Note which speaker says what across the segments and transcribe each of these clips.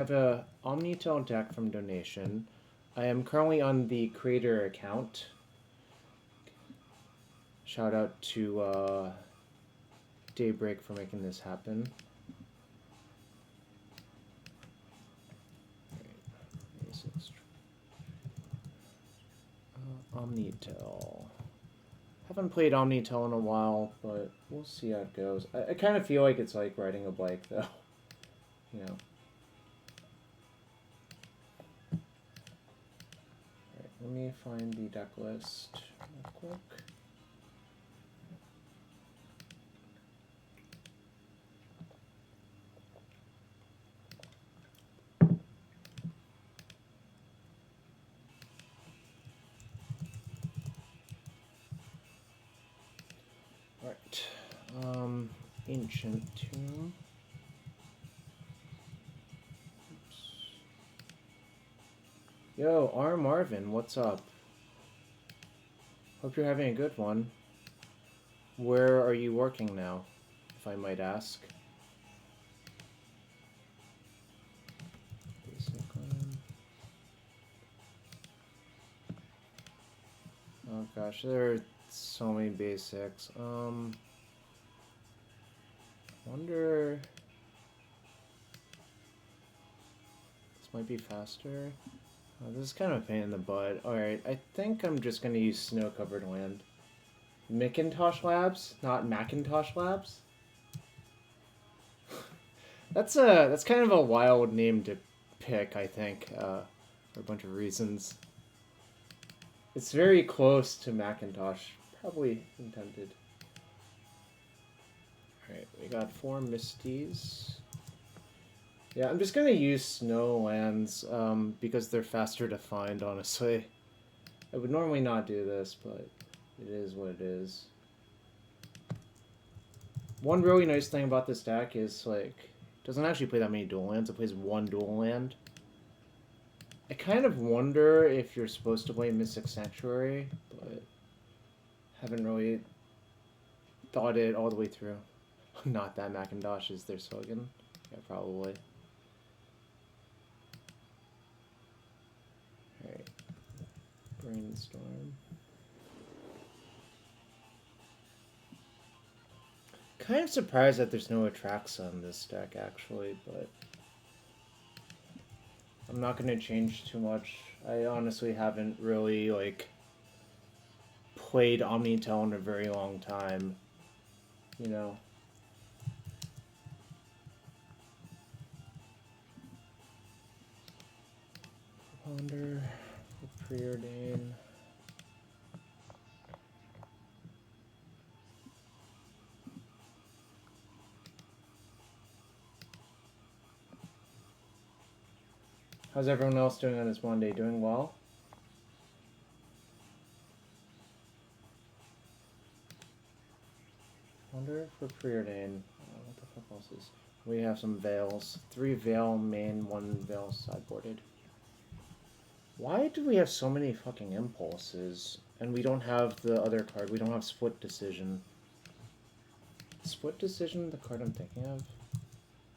Speaker 1: I have a OmniTell deck from donation. I am currently on the creator account. Shout out to Daybreak for making this happen. OmniTell. Haven't played OmniTell in a while, but we'll see how it goes. I kind of feel like it's like riding a bike, though. You know. Alright, let me find the deck list real quick. Alright. Ancient Tomb. Oops. Yo, R. Marvin, what's up? Hope you're having a good one. Where are you working now, if I might ask? Oh gosh, there are so many basics. Wonder... This might be faster. Oh, this is kind of a pain in the butt. Alright, I think I'm just gonna use Snow-Covered Land. Macintosh Labs, not Macintosh Labs? That's kind of a wild name to pick, I think, for a bunch of reasons. It's very close to Macintosh, probably intended. Alright, we got 4 Misties. Yeah, I'm just gonna use Snow Lands, because they're faster to find, honestly. I would normally not do this, but it is what it is. One really nice thing about this deck is, like, it doesn't actually play that many dual lands, it plays 1 dual land. I kind of wonder if you're supposed to play Mystic Sanctuary, but haven't really thought it all the way through. Not that Macintosh is their slogan. Yeah, probably. Alright. Brainstorm. Kind of surprised that there's no Atraxa on this deck, actually, but I'm not going to change too much. I honestly haven't really, like, played OmniTell in a very long time, you know. Ponder, Preordain. How's everyone else doing on this Monday? Doing well? Wonder for Preordain. What the fuck else is? We have some Veils. 3 Veil main, 1 Veil sideboarded. Why do we have so many fucking Impulses? And we don't have the other card. We don't have Split Decision. Split Decision, the card I'm thinking of?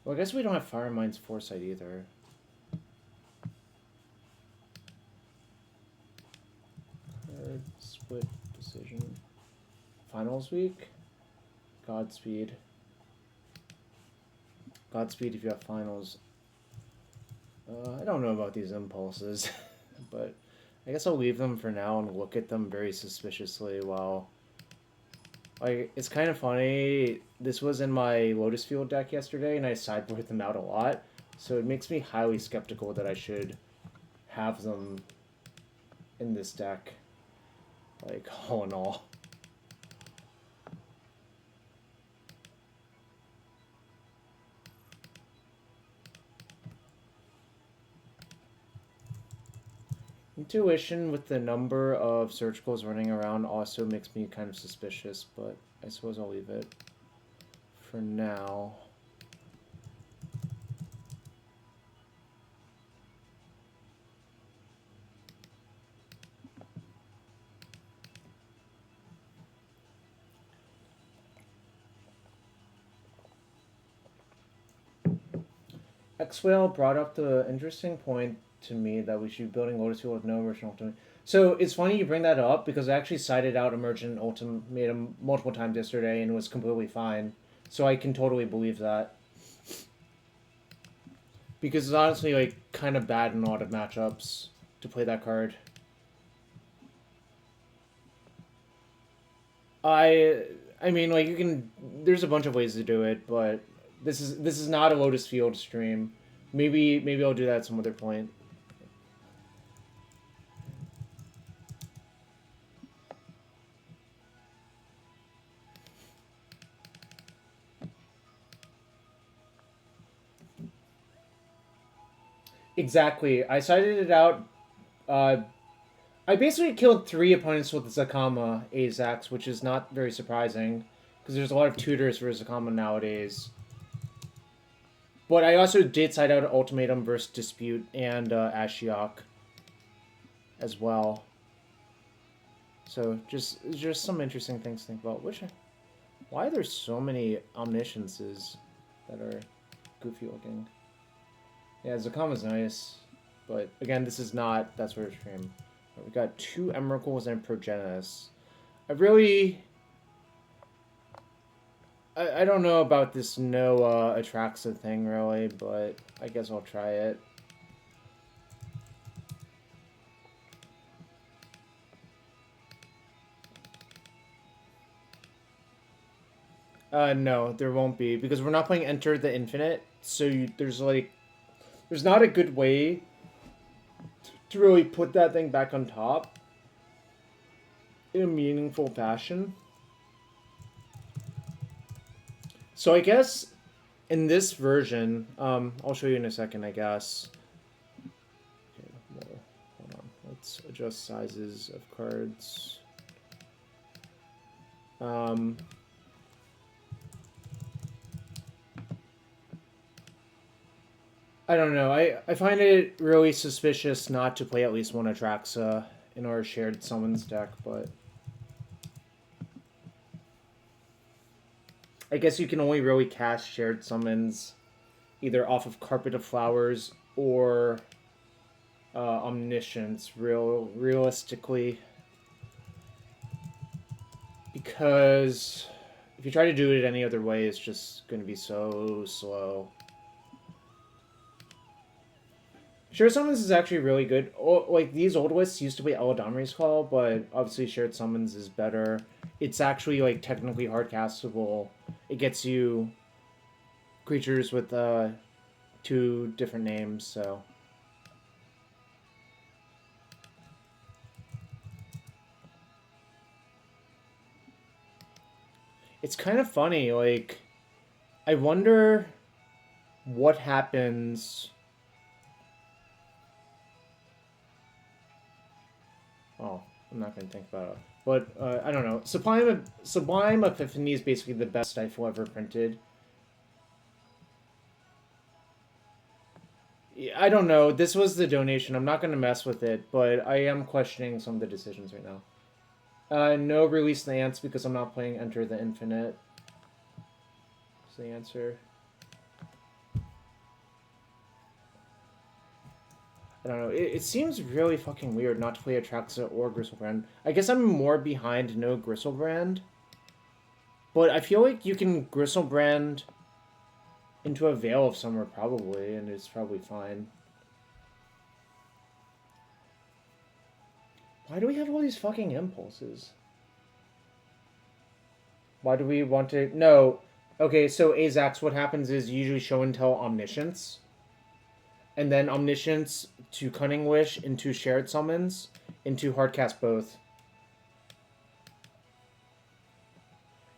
Speaker 1: Well, I guess we don't have Firemind's Foresight either. Card, Split Decision. Finals week? Godspeed. Godspeed if you have finals. I don't know about these Impulses, but I guess I'll leave them for now and look at them very suspiciously while... Like, it's kind of funny, this was in my Lotus Field deck yesterday, and I sideboarded them out a lot, so it makes me highly skeptical that I should have them in this deck, like, all in all. Intuition with the number of surgicals running around also makes me kind of suspicious, but I suppose I'll leave it for now. X-Whale brought up the interesting point to me that we should be building Lotus Field with no emergent ultimate. So it's funny you bring that up because I actually cited out emergent ultimatum multiple times yesterday and it was completely fine. So I can totally believe that. Because it's honestly like kind of bad in a lot of matchups to play that card. I mean like you can there's a bunch of ways to do it, but this is not a Lotus Field stream. Maybe I'll do that at some other point. Exactly. I cited it out. I basically killed 3 opponents with the Zakama Azax, which is not very surprising because there's a lot of tutors for Zakama nowadays. But I also did cite out Ultimatum versus Dispute and Ashiok as well. So just some interesting things to think about. Why are there so many Omnisciences that are goofy looking? Yeah, Zakama's nice, but again, this is not that sort of stream. We got 2 Emrakuls and Progenitus. I don't know about this no Atraxa thing really, but I guess I'll try it. No, there won't be because we're not playing Enter the Infinite, so there's not a good way to really put that thing back on top in a meaningful fashion. So I guess in this version, I'll show you in a second, I guess. Okay, well, hold on. Let's adjust sizes of cards. I don't know. I find it really suspicious not to play at least one Atraxa in our shared summons deck, but I guess you can only really cast shared summons either off of Carpet of Flowers or Omniscience, realistically. Because if you try to do it any other way, it's just going to be so slow. Shared Summons is actually really good. Like, these old lists used to be Eladamri's Call, but obviously Shared Summons is better. It's actually, like, technically hardcastable. It gets you creatures with 2 different names, so... It's kind of funny, like... I wonder what happens... Oh, I'm not going to think about it. But, I don't know. Sublime Epiphany is basically the best Stifle ever printed. I don't know. This was the donation. I'm not going to mess with it, but I am questioning some of the decisions right now. No Release the Ants because I'm not playing Enter the Infinite. That's the answer. I don't know. It seems really fucking weird not to play Atraxa or Gristlebrand. I guess I'm more behind no Gristlebrand. But I feel like you can Gristlebrand into a Veil of Summer probably, and it's probably fine. Why do we have all these fucking impulses? Why do we want to... No. Okay, so Azax, what happens is you usually show and tell Omniscience. And then Omniscience to Cunning Wish into Shared Summons into Hardcast both.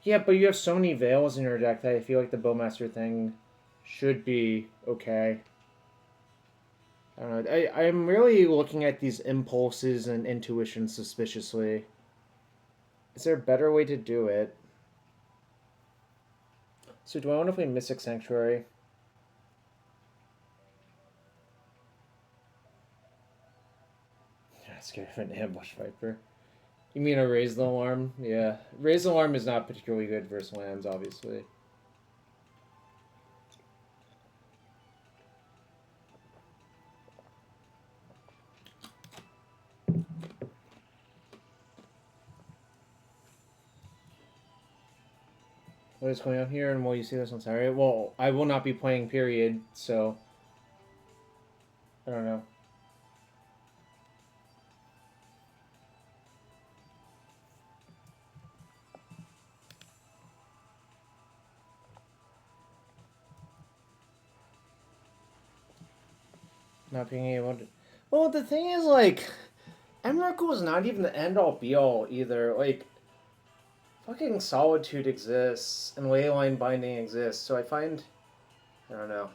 Speaker 1: Yeah, but you have so many Veils in your deck that I feel like the Bowmaster thing should be okay. I don't know. I'm really looking at these impulses and intuition suspiciously. Is there a better way to do it? So do I want to play Mystic Sanctuary? Scared of an Ambush Viper. You mean a Raise the Alarm? Yeah. Raise the Alarm is not particularly good versus lands, obviously. what is going on here, and will you see this on Saturday? Well, I will not be playing, period, so I don't know. Not being able to... Well, the thing is, like, Emrakul is not even the end-all be-all either. Like, fucking Solitude exists, and Leyline Binding exists, so I find... I don't know.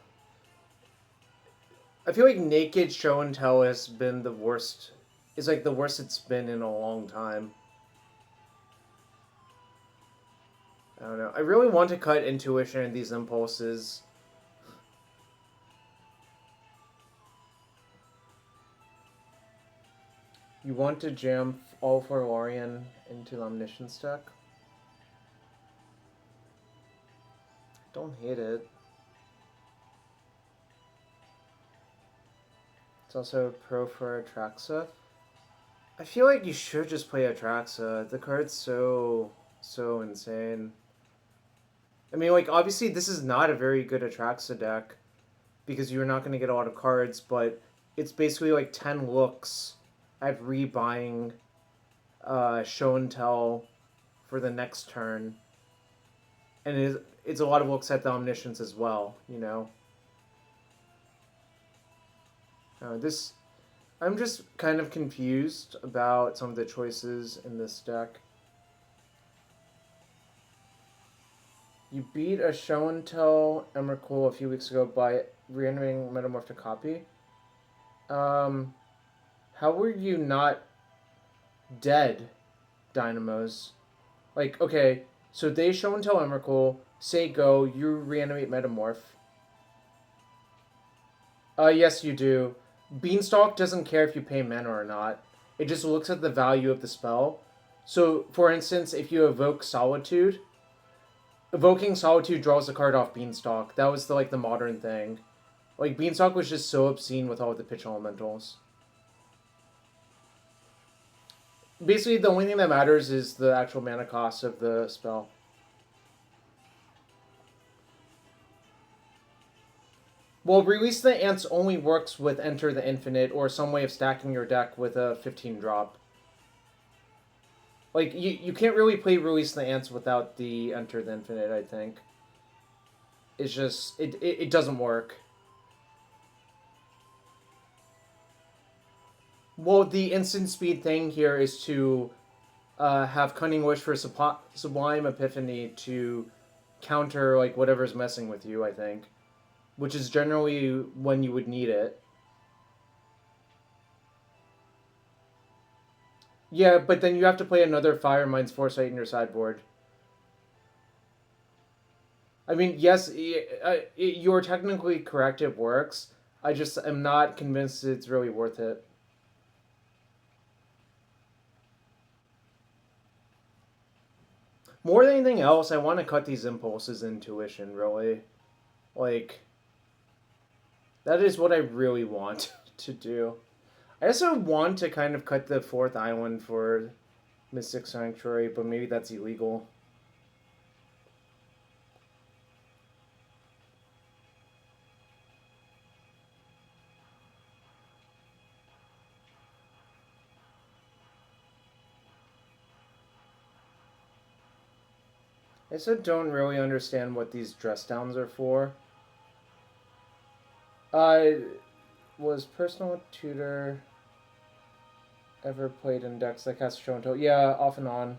Speaker 1: I feel like Naked Show and Tell has been the worst... It's like the worst it's been in a long time. I don't know. I really want to cut Intuition and these impulses. You want to jam all for Lorien into the Omniscience deck? Don't hate it. It's also pro for Atraxa. I feel like you should just play Atraxa. The card's so insane. I mean, like, obviously this is not a very good Atraxa deck because you're not going to get a lot of cards, but it's basically like 10 looks at rebuying Show and Tell for the next turn. And it's a lot of looks at the Omniscience as well, you know? I'm just kind of confused about some of the choices in this deck. You beat a Show and Tell Emrakul a few weeks ago by reanimating Metamorph to copy. How were you not dead, Dynamos? Like, okay, so they Show and Tell Emrakul, say go, you reanimate Metamorph. Yes you do. Beanstalk doesn't care if you pay mana or not. It just looks at the value of the spell. So, for instance, if you evoke Solitude, evoking Solitude draws a card off Beanstalk. That was the modern thing. Like, Beanstalk was just so obscene with all the pitch elementals. Basically, the only thing that matters is the actual mana cost of the spell. Well, Release the Ants only works with Enter the Infinite or some way of stacking your deck with a 15 drop. Like, you can't really play Release the Ants without the Enter the Infinite, I think. It's just, it doesn't work. Well, the instant speed thing here is to have Cunning Wish for Sublime Epiphany to counter, like, whatever's messing with you, I think. Which is generally when you would need it. Yeah, but then you have to play another Fire Mind's Foresight in your sideboard. I mean, yes, you're technically correct, it works. I just am not convinced it's really worth it. More than anything else, I want to cut these impulses Intuition, really. Like, that is what I really want to do. I also want to kind of cut the 4th island for Mystic Sanctuary, but maybe that's illegal. I also don't really understand what these dress downs are for. Was Personal Tutor ever played in decks that cast Show and Tell? Yeah, off and on.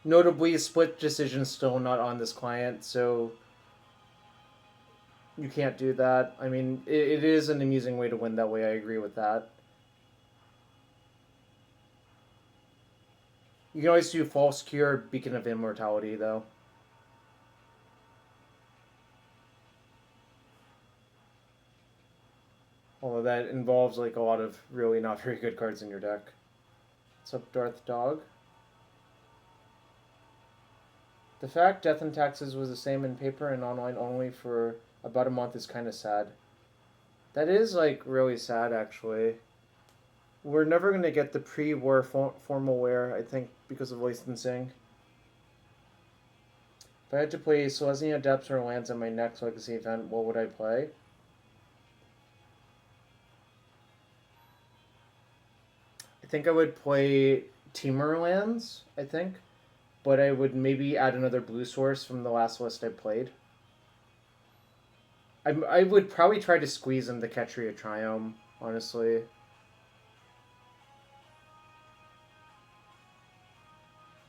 Speaker 1: Notably, split decision still not on this client, so you can't do that. I mean, it is an amusing way to win that way, I agree with that. You can always do False Cure, Beacon of Immortality, though. Although that involves, like, a lot of really not very good cards in your deck. What's up, Darth Dog? The fact Death and Taxes was the same in paper and online only for about a month is kind of sad. That is, like, really sad, actually. We're never going to get the pre-war formal wear, I think, because of licensing. If I had to play Selesnya Depths or Lands at my next Legacy event, what would I play? I think I would play Temur Lands, I think. But I would maybe add another blue source from the last list I played. I would probably try to squeeze in the Ketria Triome, honestly.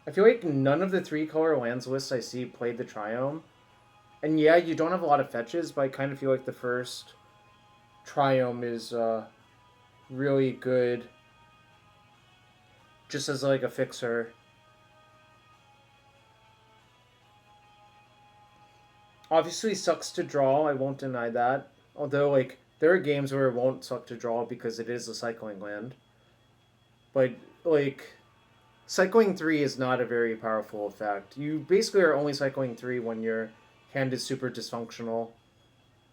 Speaker 1: I feel like none of the 3-color lands lists I see played the Triome. And yeah, you don't have a lot of fetches, but I kind of feel like the first Triome is really good just as like a fixer. Obviously sucks to draw, I won't deny that. Although, like, there are games where it won't suck to draw because it is a cycling land. But, like, cycling 3 is not a very powerful effect. You basically are only cycling 3 when your hand is super dysfunctional.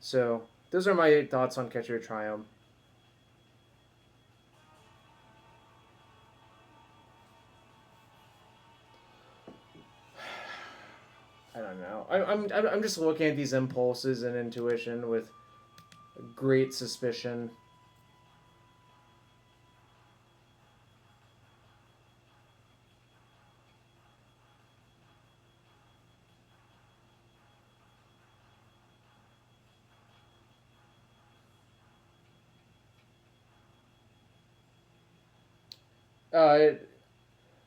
Speaker 1: So, those are my thoughts on Catcher Triumph. I don't know. I'm just looking at these impulses and intuition with great suspicion. Uh,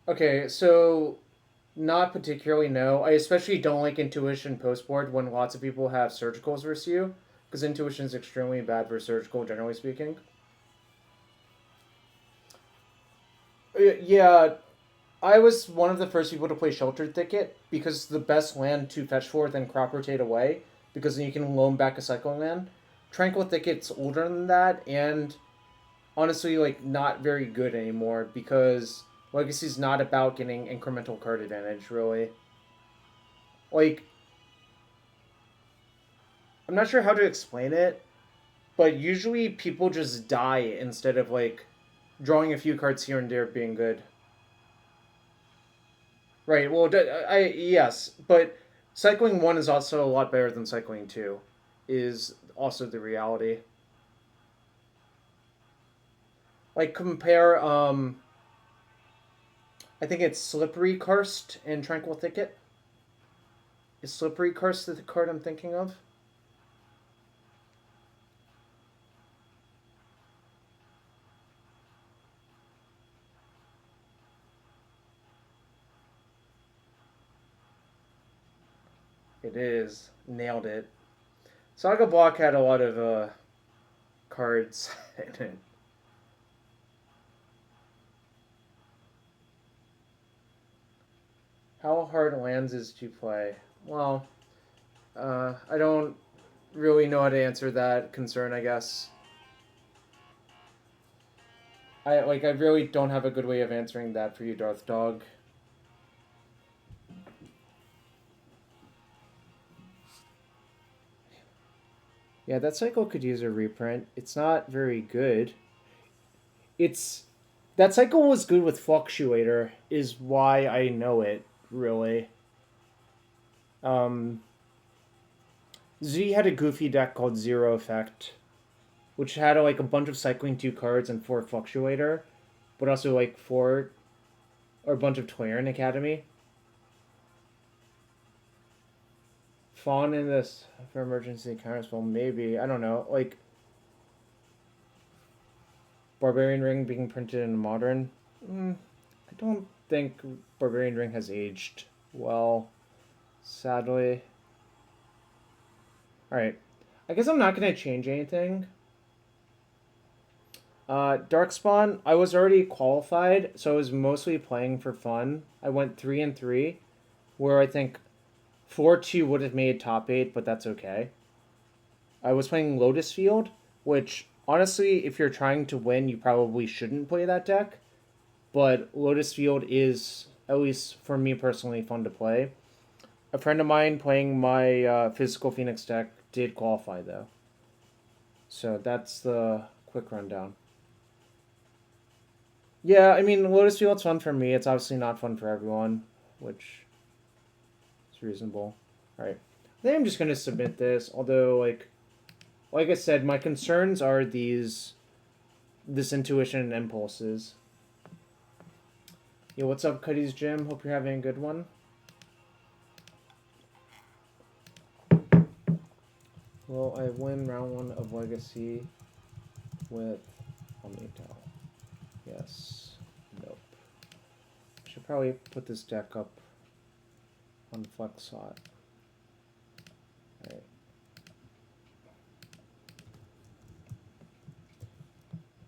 Speaker 1: okay, so not particularly, no. I especially don't like intuition postboard when lots of people have surgicals versus you, because intuition is extremely bad for surgical, generally speaking. Yeah, I was one of the first people to play Sheltered Thicket because it's the best land to fetch for, then crop rotate away, because then you can loan back a cycling land. Tranquil Thicket's older than that, and honestly, like, not very good anymore because Legacy's not about getting incremental card advantage, really. Like, I'm not sure how to explain it, but usually people just die instead of, like, drawing a few cards here and there being good. Right, well, yes, but cycling 1 is also a lot better than cycling 2, is also the reality. Like, compare, I think it's Slippery Karst and Tranquil Thicket. Is Slippery Karst the card I'm thinking of? It is. Nailed it. Saga Block had a lot of cards in it. How hard lands is to play? Well, I don't really know how to answer that concern, I guess. I really don't have a good way of answering that for you, Darth Dog. Yeah, that cycle could use a reprint. It's not very good. It's that cycle was good with Fluctuator, is why I know it, really. Um, Z had a goofy deck called Zero Effect, which had like a bunch of cycling 2 cards and 4 Fluctuator, but also like 4 or a bunch of Twiran Academy. Fawn in this for emergency counters, well, maybe. I don't know. Like, Barbarian Ring being printed in modern. I don't think Barbarian Ring has aged well, sadly. Alright. I guess I'm not going to change anything. Darkspawn, I was already qualified, so I was mostly playing for fun. I went 3-3, where I think 4-2 would have made top 8, but that's okay. I was playing Lotus Field, which, honestly, if you're trying to win, you probably shouldn't play that deck. But Lotus Field is, at least for me personally, fun to play. A friend of mine playing my Physical Phoenix deck did qualify, though. So that's the quick rundown. Yeah, I mean, Lotus Field's fun for me. It's obviously not fun for everyone, which is reasonable. All right. I think I'm just going to submit this, although, like I said, my concerns are this intuition and impulses. Yo, what's up, Cuddy's Gym? Hope you're having a good one. Will I win round 1 of Legacy with OmniTell? Yes. Nope. Should probably put this deck up on Flexot. Alright.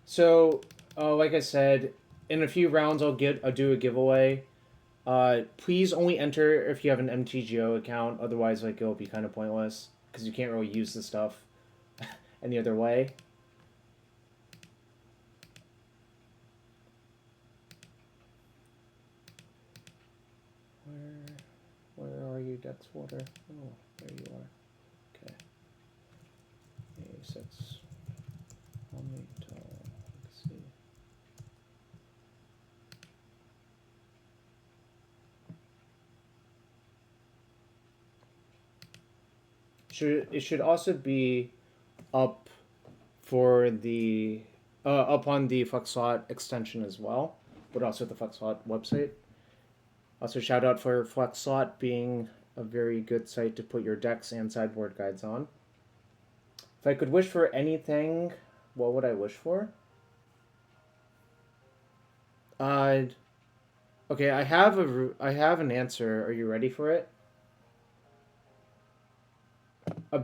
Speaker 1: So, like I said, in a few rounds I'll do a giveaway. Please only enter if you have an MTGO account, otherwise it'll be kind of pointless because you can't really use the stuff any other way. Where are you, Dexwater? Oh, there you are. Okay. A6. OmniTell. Let's see. It should also be up for the up on the Flexot extension as well, but also the Flexot website. Also, shout out for Flexot being a very good site to put your decks and sideboard guides on. If I could wish for anything, what would I wish for? Okay, I have an answer. Are you ready for it?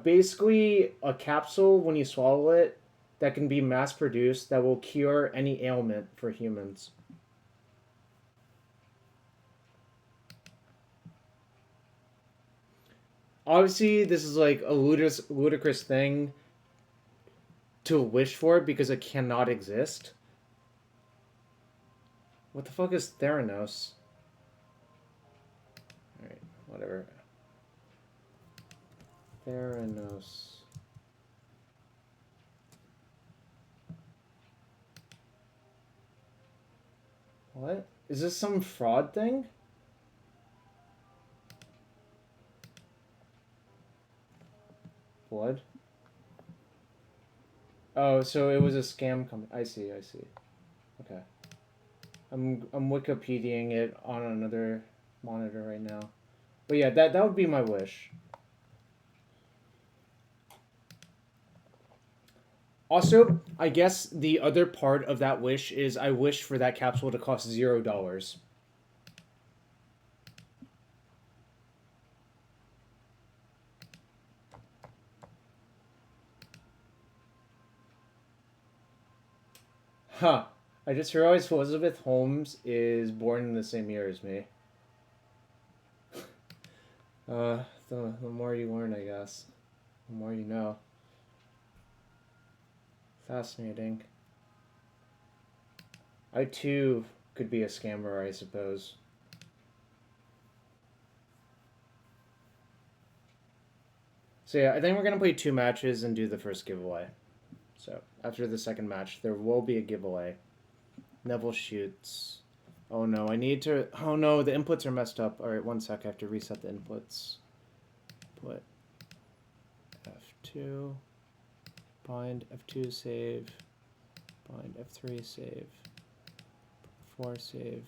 Speaker 1: Basically, a capsule when you swallow it that can be mass produced that will cure any ailment for humans. Obviously, this is like a ludicrous thing to wish for because it cannot exist. What the fuck is Theranos? Alright, whatever. Theranos. What? Is this some fraud thing? Blood? Oh, so it was a scam company. I see. Okay. I'm Wikipediaing it on another monitor right now. But yeah, that would be my wish. Also, I guess the other part of that wish is I wish for that capsule to cost $0. Huh. I just realized Elizabeth Holmes is born in the same year as me. The more you learn, I guess. The more you know. Fascinating. I too could be a scammer, I suppose. So yeah, I think we're gonna play 2 matches and do the first giveaway. So after the second match, there will be a giveaway. Neville shoots. Oh no, I need to... Oh no, the inputs are messed up. Alright, 1 sec, I have to reset the inputs. Put F2. Bind F2 save. Bind F3 save. 4 save.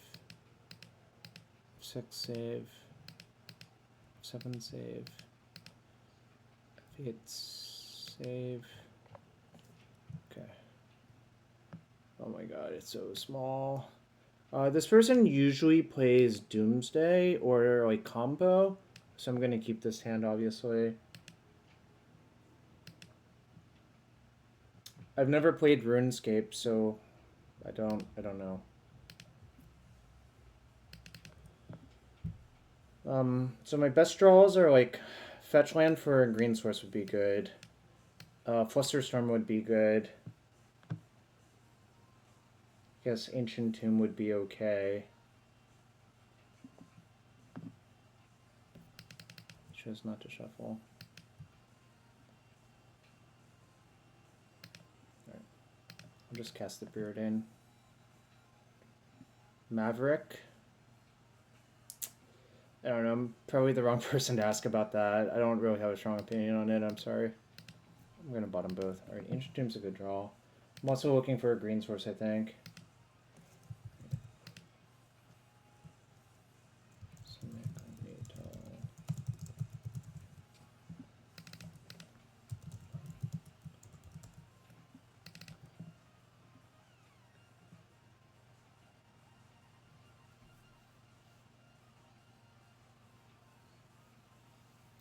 Speaker 1: 6 save. 7 save. F8 save. Okay. Oh my god, it's so small. This person usually plays Doomsday or like combo, so I'm gonna keep this hand obviously. I've never played RuneScape, so I don't know. So my best draws are like fetch land for a green source would be good. Flusterstorm would be good. I guess Ancient Tomb would be okay. Chose not to shuffle. I'll just cast the Preordain. Maverick. I don't know, I'm probably the wrong person to ask about that. I don't really have a strong opinion on it, I'm sorry. I'm going to bottom both. Alright, Ancient Tomb's a good draw. I'm also looking for a green source, I think. Simic OmniTell.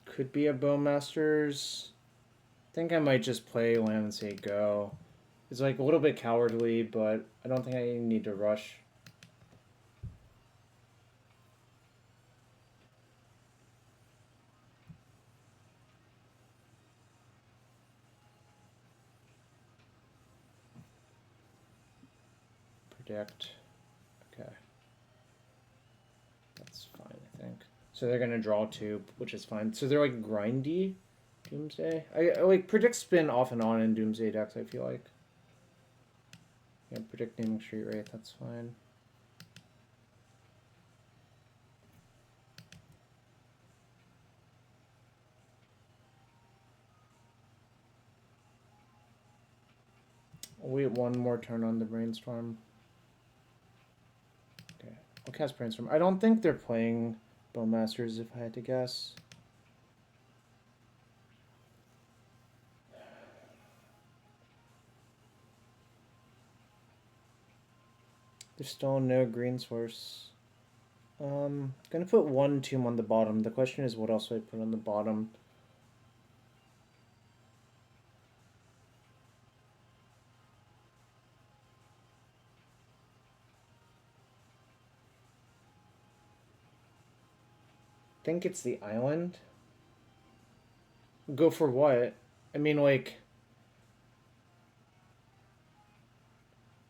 Speaker 1: Could be a Bowmasters. I think I might just play land and say go. It's like a little bit cowardly, but I don't think I need to rush. Predict. Okay. That's fine, I think. So they're gonna draw 2, which is fine. So they're like grindy Doomsday. I like predict spin off and on in Doomsday decks, I feel like. Yeah, predict naming street rate, that's fine. I'll wait one more turn on the Brainstorm. Okay, I'll cast Brainstorm. I don't think they're playing Bowmasters, if I had to guess. There's still no green source. Gonna put 1 tomb on the bottom. The question is, what else do I put on the bottom? I think it's the island. Go for what? I mean, like,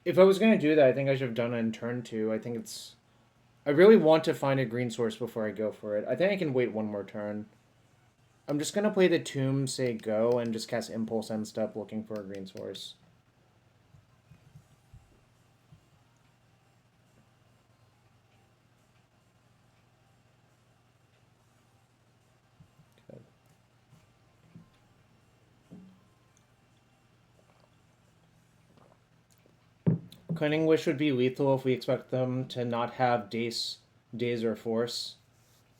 Speaker 1: if I was gonna do that, I think I should have done it in turn 2. I think it's... I really want to find a green source before I go for it. I think I can wait one more turn. I'm just gonna play the tomb, say go, and just cast Impulse end step looking for a green source. Okay. Cunning Wish would be lethal if we expect them to not have daze or force.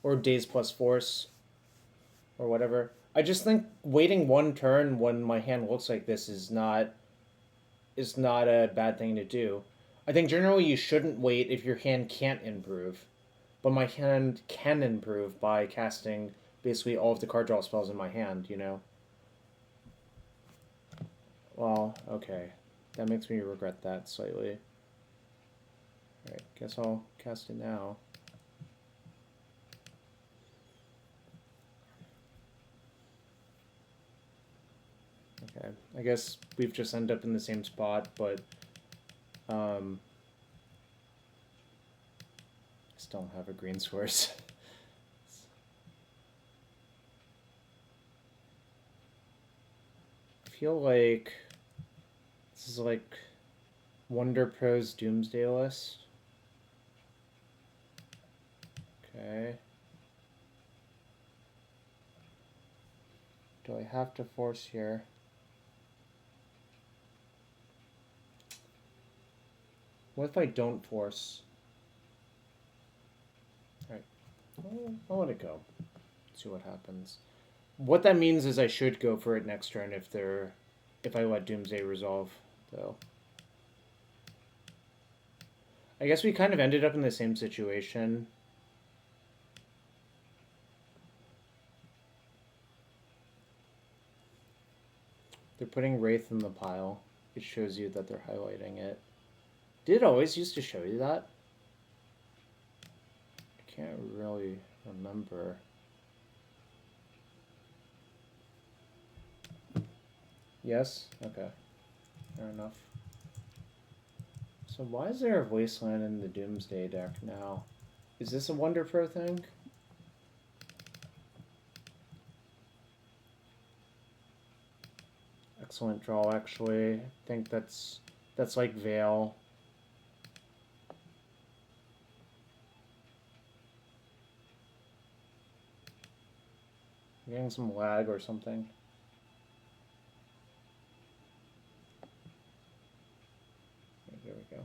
Speaker 1: Or daze plus force. Or whatever. I just think waiting one turn when my hand looks like this is not a bad thing to do. I think generally you shouldn't wait if your hand can't improve. But my hand can improve by casting basically all of the card draw spells in my hand, you know? Well, okay. That makes me regret that slightly. Alright, guess I'll cast it now. Okay, I guess we've just ended up in the same spot, but still don't have a green source. I feel like this is like Wonder Pro's Doomsday list. Okay. Do I have to force here? What if I don't force? Alright. I'll let it go. See what happens. What that means is I should go for it next turn if I let Doomsday resolve, though. I guess we kind of ended up in the same situation. They're putting Wraith in the pile. It shows you that they're highlighting it. Did it always used to show you that? I can't really remember. Yes? Okay. Fair enough. So why is there a Wasteland in the Doomsday deck now? Is this a Wonder Pro thing? Excellent draw, actually. I think that's that's like Veil. I'm getting some lag or something. Okay, here we go.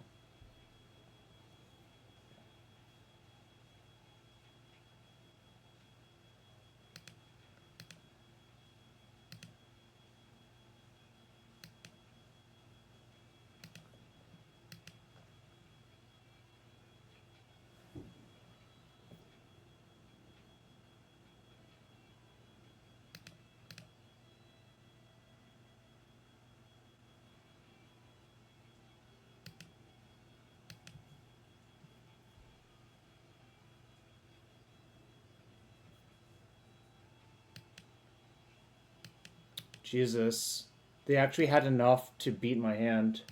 Speaker 1: Jesus. They actually had enough to beat my hand.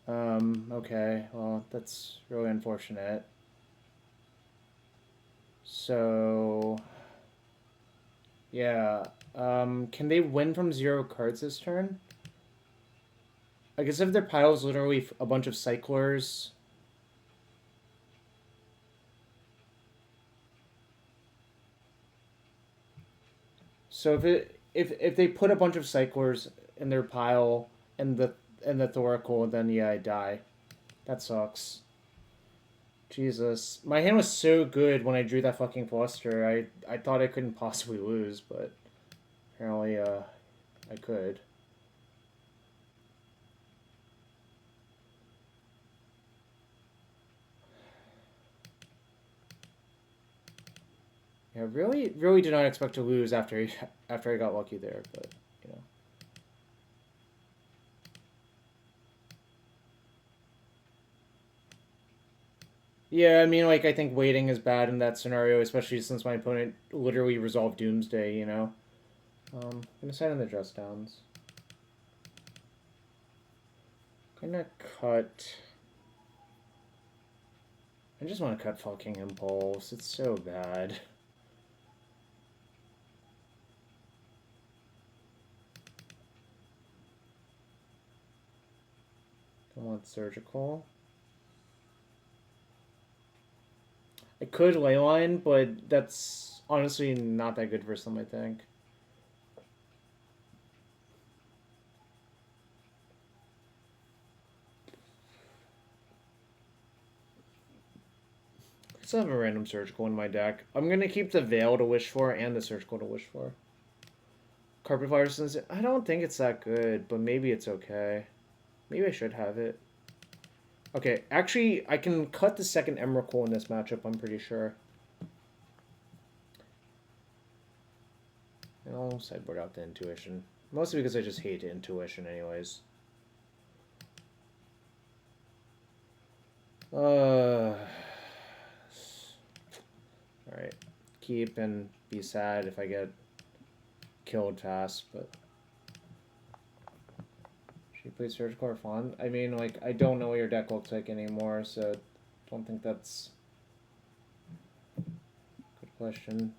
Speaker 1: Okay. Well, that's really unfortunate. So... yeah. Can they win from 0 cards this turn? I guess if their pile is literally a bunch of cyclers... So if they put a bunch of cyclers in their pile and the Thoracle, then yeah, I die. That sucks. Jesus. My hand was so good when I drew that fucking fluster. I thought I couldn't possibly lose, but apparently I could. Yeah, really did not expect to lose after I got lucky there, but you know. Yeah, I mean, like, I think waiting is bad in that scenario, especially since my opponent literally resolved Doomsday, you know? I'm gonna send in the dress downs. Gonna cut... I just want to cut fucking Impulse. It's so bad. Don't want Surgical. I could Leyline, but that's honestly not that good for some, I think. I still have a random Surgical in my deck. I'm going to keep the Veil to wish for and the Surgical to wish for. Carpet Fire Sensei, I don't think it's that good, but maybe it's okay. Maybe I should have it. Okay, actually, I can cut the second Emrakul in this matchup, I'm pretty sure. And I'll sideboard out the Intuition. Mostly because I just hate Intuition anyways. Alright. Keep and be sad if I get killed fast, but... Should you play Surgical or Fawn? I mean, like, I don't know what your deck looks like anymore, so don't think that's... Good question.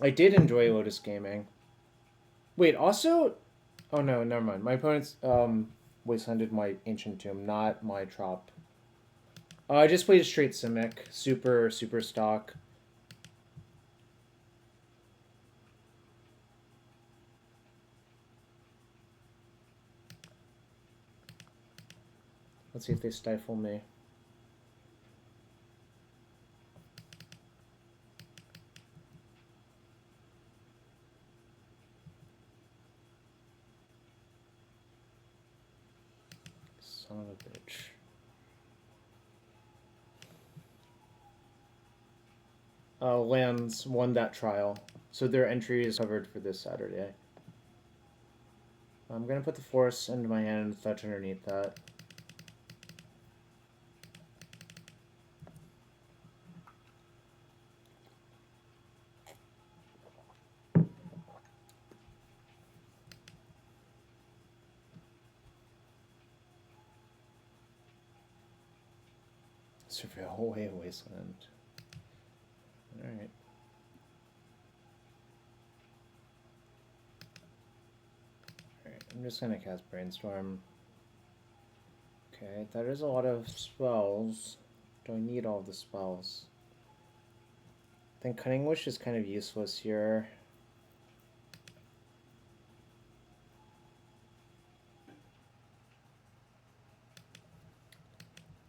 Speaker 1: I did enjoy Lotus Gaming. Wait, also... Oh no, never mind. My opponent's wastelanded my Ancient Tomb, not my Trop. I just played a straight Simic. Super stock. Let's see if they stifle me. Son of a bitch. Lands won that trial, so their entry is covered for this Saturday. I'm gonna put the Force into my hand and fetch underneath that. Surveil Wasteland. Alright. Alright, I'm just gonna cast Brainstorm. Okay, that is a lot of spells. Do I need all the spells? I think Cunning Wish is kind of useless here.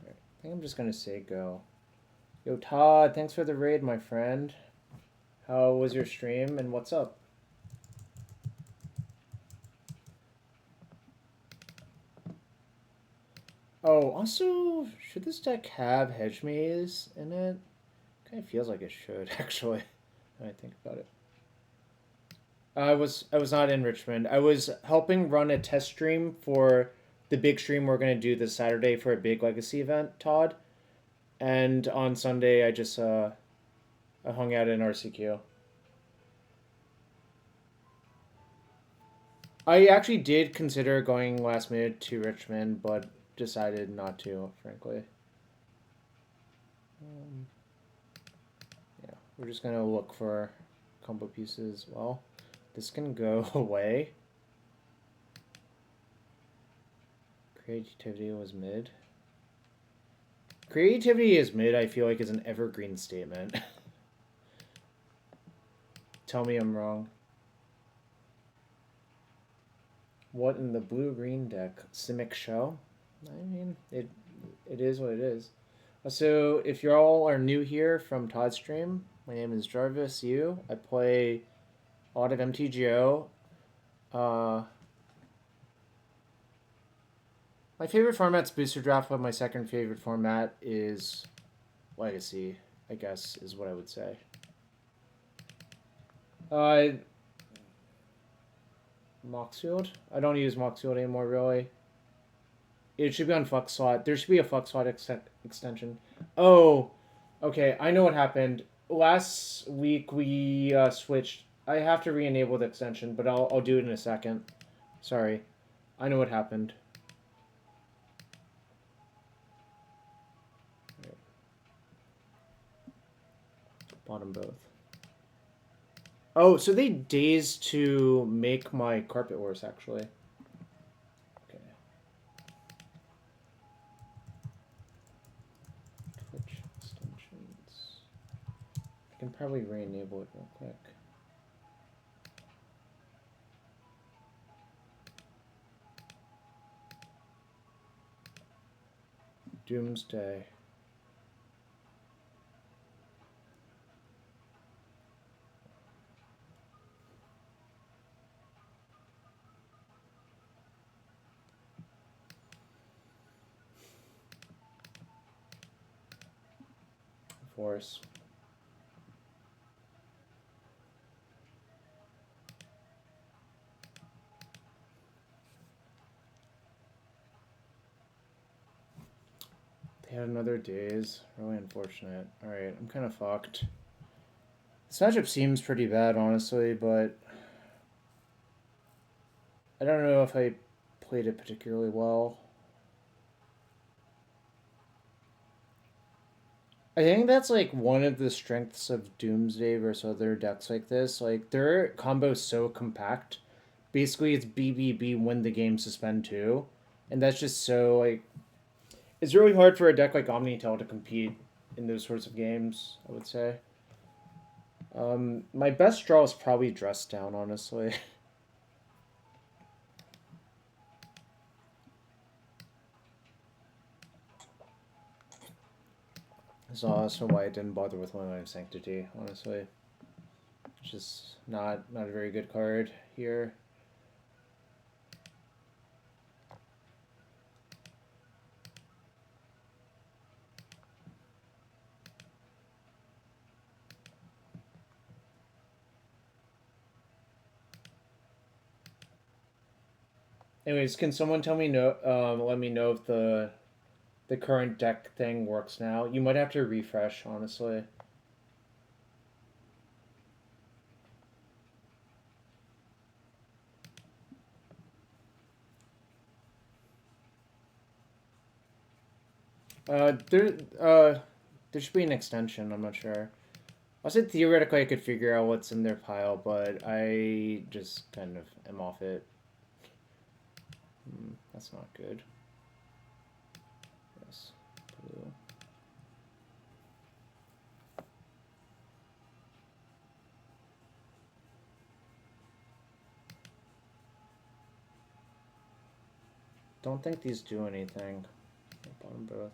Speaker 1: Alright, I think I'm just gonna say go. Yo, Todd, thanks for the raid, my friend. How was your stream and what's up? Oh, also, should this deck have Hedge Maze in it? Kind of feels like it should, actually, when I think about it. I was not in Richmond. I was helping run a test stream for the big stream we're gonna do this Saturday for a big legacy event, Todd. And on Sunday, I just I hung out in RCQ. I actually did consider going last minute to Richmond, but decided not to, frankly. Yeah, we're just gonna look for combo pieces. Well, this can go away. Creativity was mid. Creativity is mid, I feel like, is an evergreen statement. Tell me I'm wrong. What in the blue-green deck? Simic show? I mean, it is what it is. So, if you all are new here from Todd's stream, my name is Jarvis. I play a lot of MTGO. My favorite format's Booster Draft, but my second favorite format is Legacy, I guess, is what I would say. Moxfield? I don't use Moxfield anymore, really. It should be on Flux Slot. There should be a Flux Slot extension. Oh, okay. I know what happened. Last week we switched. I have to re-enable the extension, but I'll do it in a second. Sorry. I know what happened. Right. Bottom both. Oh, so they dazed to make my carpet worse, actually. Okay. Twitch extensions. I can probably re-enable it real quick. Doomsday. Force. They had another daze. Really unfortunate. Alright, I'm kind of fucked. This matchup seems pretty bad, honestly, but I don't know if I played it particularly well. I think that's like one of the strengths of Doomsday versus other decks like this. Like, their combo's so compact. Basically, it's BBB, win the game, suspend 2. And that's just so, like... It's really hard for a deck like OmniTell to compete in those sorts of games, I would say. My best draw is probably Dress Down, honestly. That's also why I didn't bother with Moment of Sanctity, honestly. It's just not a very good card here. Anyways, can someone tell me let me know if the current deck thing works now? You might have to refresh, honestly. There should be an extension. I'm not sure. I said theoretically I could figure out what's in their pile, but I just kind of am off it. That's not good. Yes, blue. Don't think these do anything. Bottom both.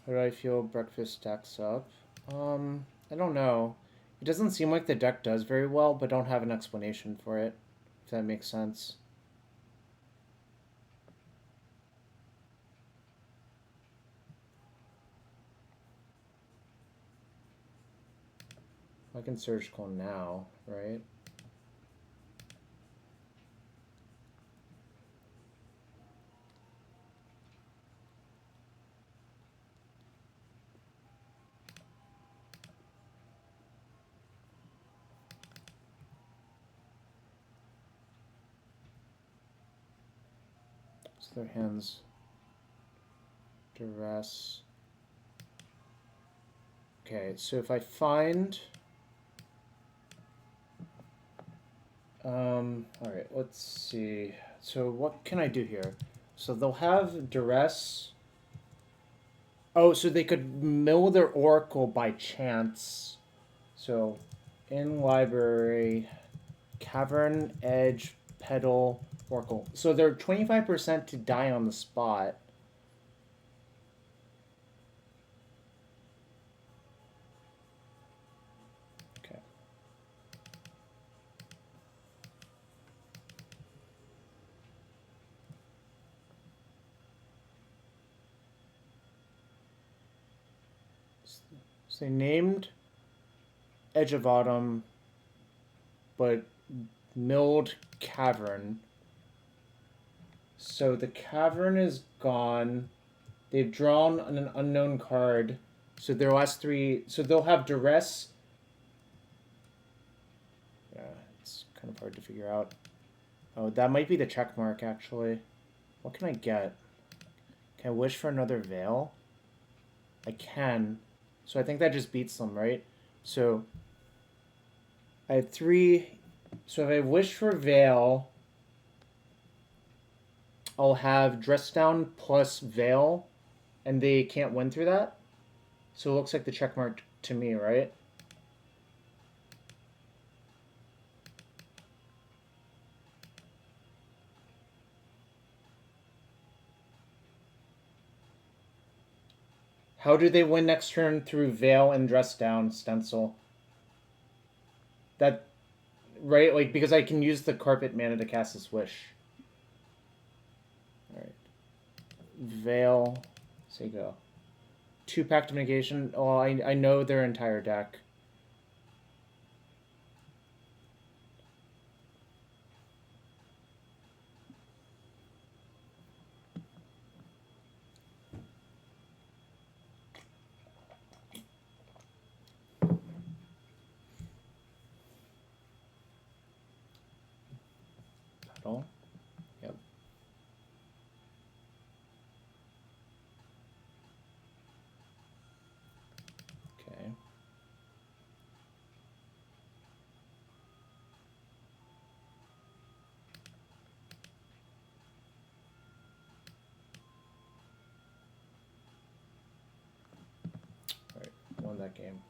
Speaker 1: How do I feel breakfast stacks up? I don't know. It doesn't seem like the deck does very well, but don't have an explanation for it, if that makes sense. I can surgical now, right? So their hands duress. Okay, so if I find alright, let's see. So what can I do here? So they'll have duress. Oh, so they could mill their oracle by chance. So in library, cavern, edge, pedal, oracle. So they're 25% to die on the spot. Okay. So they named Edge of Autumn, but milled cavern. So the cavern is gone. They've drawn an unknown card. So their last three. So they'll have duress. Yeah, it's kind of hard to figure out. Oh, that might be the check mark actually. What can I get? Can I wish for another veil? I can. So I think that just beats them, right? So I have three. So if I wish for veil, I'll have dress down plus veil, and they can't win through that. So it looks like the check mark to me, right? How do they win next turn through veil and dress down stencil? That right, like because I can use the carpet mana to cast this wish. All right, veil. Say go. 2 Pact of Negation. Oh, I know their entire deck. Pedal. Yep. Okay. All right, won that game.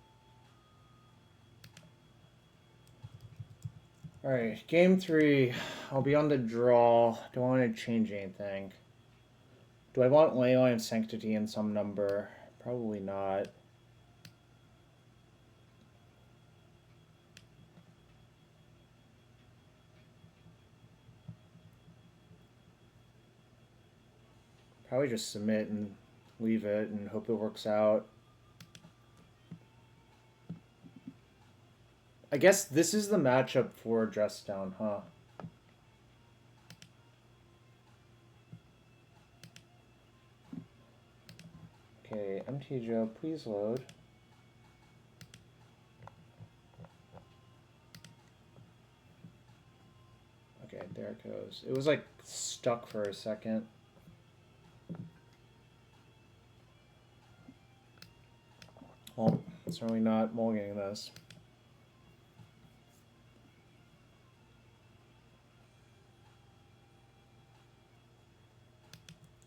Speaker 1: All right, game 3. I'll be on the draw. Do I want to change anything? Do I want Leyline of Sanctity in some number? Probably not. Probably just submit and leave it and hope it works out. I guess this is the matchup for dress down, huh? MT Joe, please load. Okay, there it goes. It was like stuck for a second. Well, certainly not mulliganing this.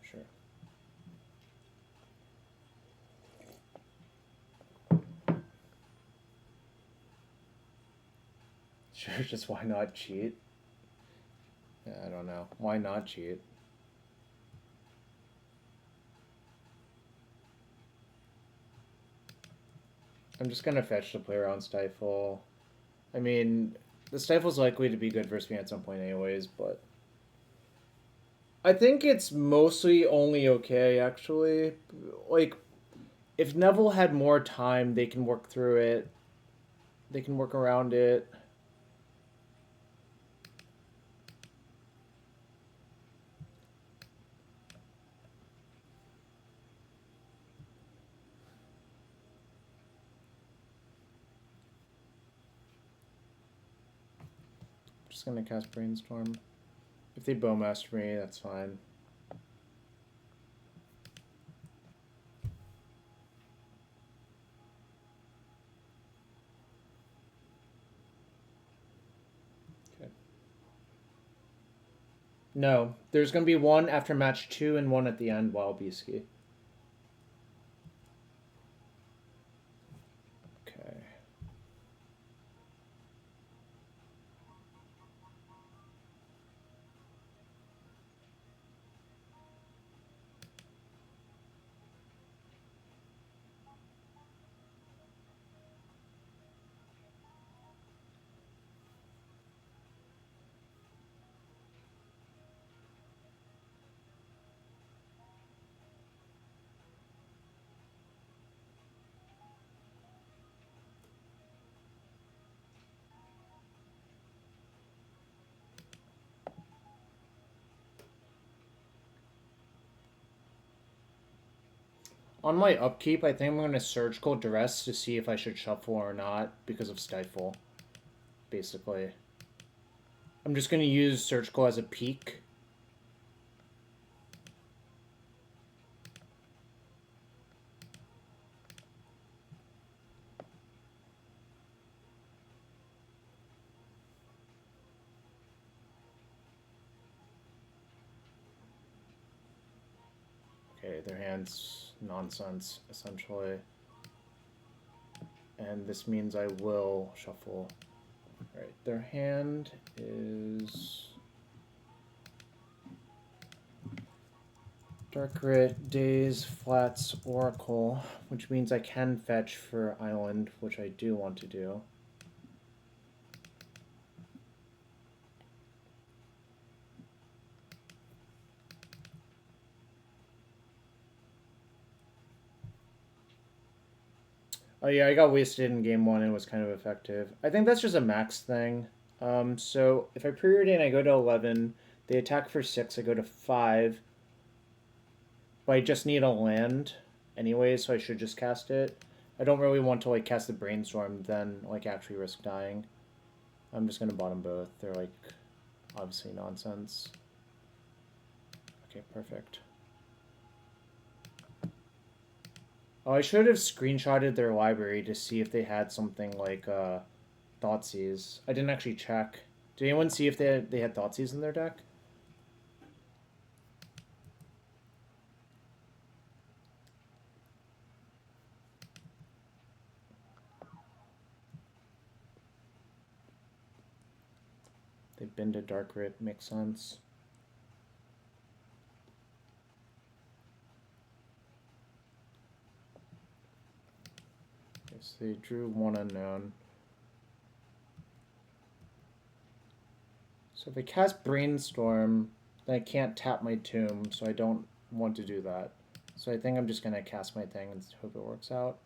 Speaker 1: Sure. Sure, just why not cheat? Yeah, I don't know. Why not cheat? I'm just gonna fetch the player on Stifle. I mean, the Stifle's likely to be good versus me at some point anyways, but I think it's mostly only okay, actually. Like, if Neville had more time, they can work through it. They can work around it. Just gonna cast Brainstorm. If they Bowmaster me, that's fine. Okay. No, there's gonna be one after match 2 and one at the end while Beasky. Okay. On my upkeep, I think I'm going to Surgical Duress to see if I should shuffle or not because of Stifle, basically. I'm just going to use Surgical as a peak. Okay, their hand's nonsense, essentially. And this means I will shuffle. Alright, their hand is Dark Grit, Daze, Flats, Oracle, which means I can fetch for Island, which I do want to do. Oh yeah, I got wasted in game 1 and it was kind of effective. I think that's just a max thing. So if I Preordain, I go to 11. They attack for 6, I go to 5. But I just need a land anyway, so I should just cast it. I don't really want to like cast the Brainstorm, then like actually risk dying. I'm just gonna bottom both. They're like obviously nonsense. Okay, perfect. Oh, I should have screenshotted their library to see if they had something like Thoughtseize. I didn't actually check. Did anyone see if they had Thoughtseize in their deck? They've been to Dark Rit, makes sense. Okay, so they drew one unknown. So if I cast Brainstorm, then I can't tap my Tomb, so I don't want to do that. So I think I'm just going to cast my thing and hope it works out.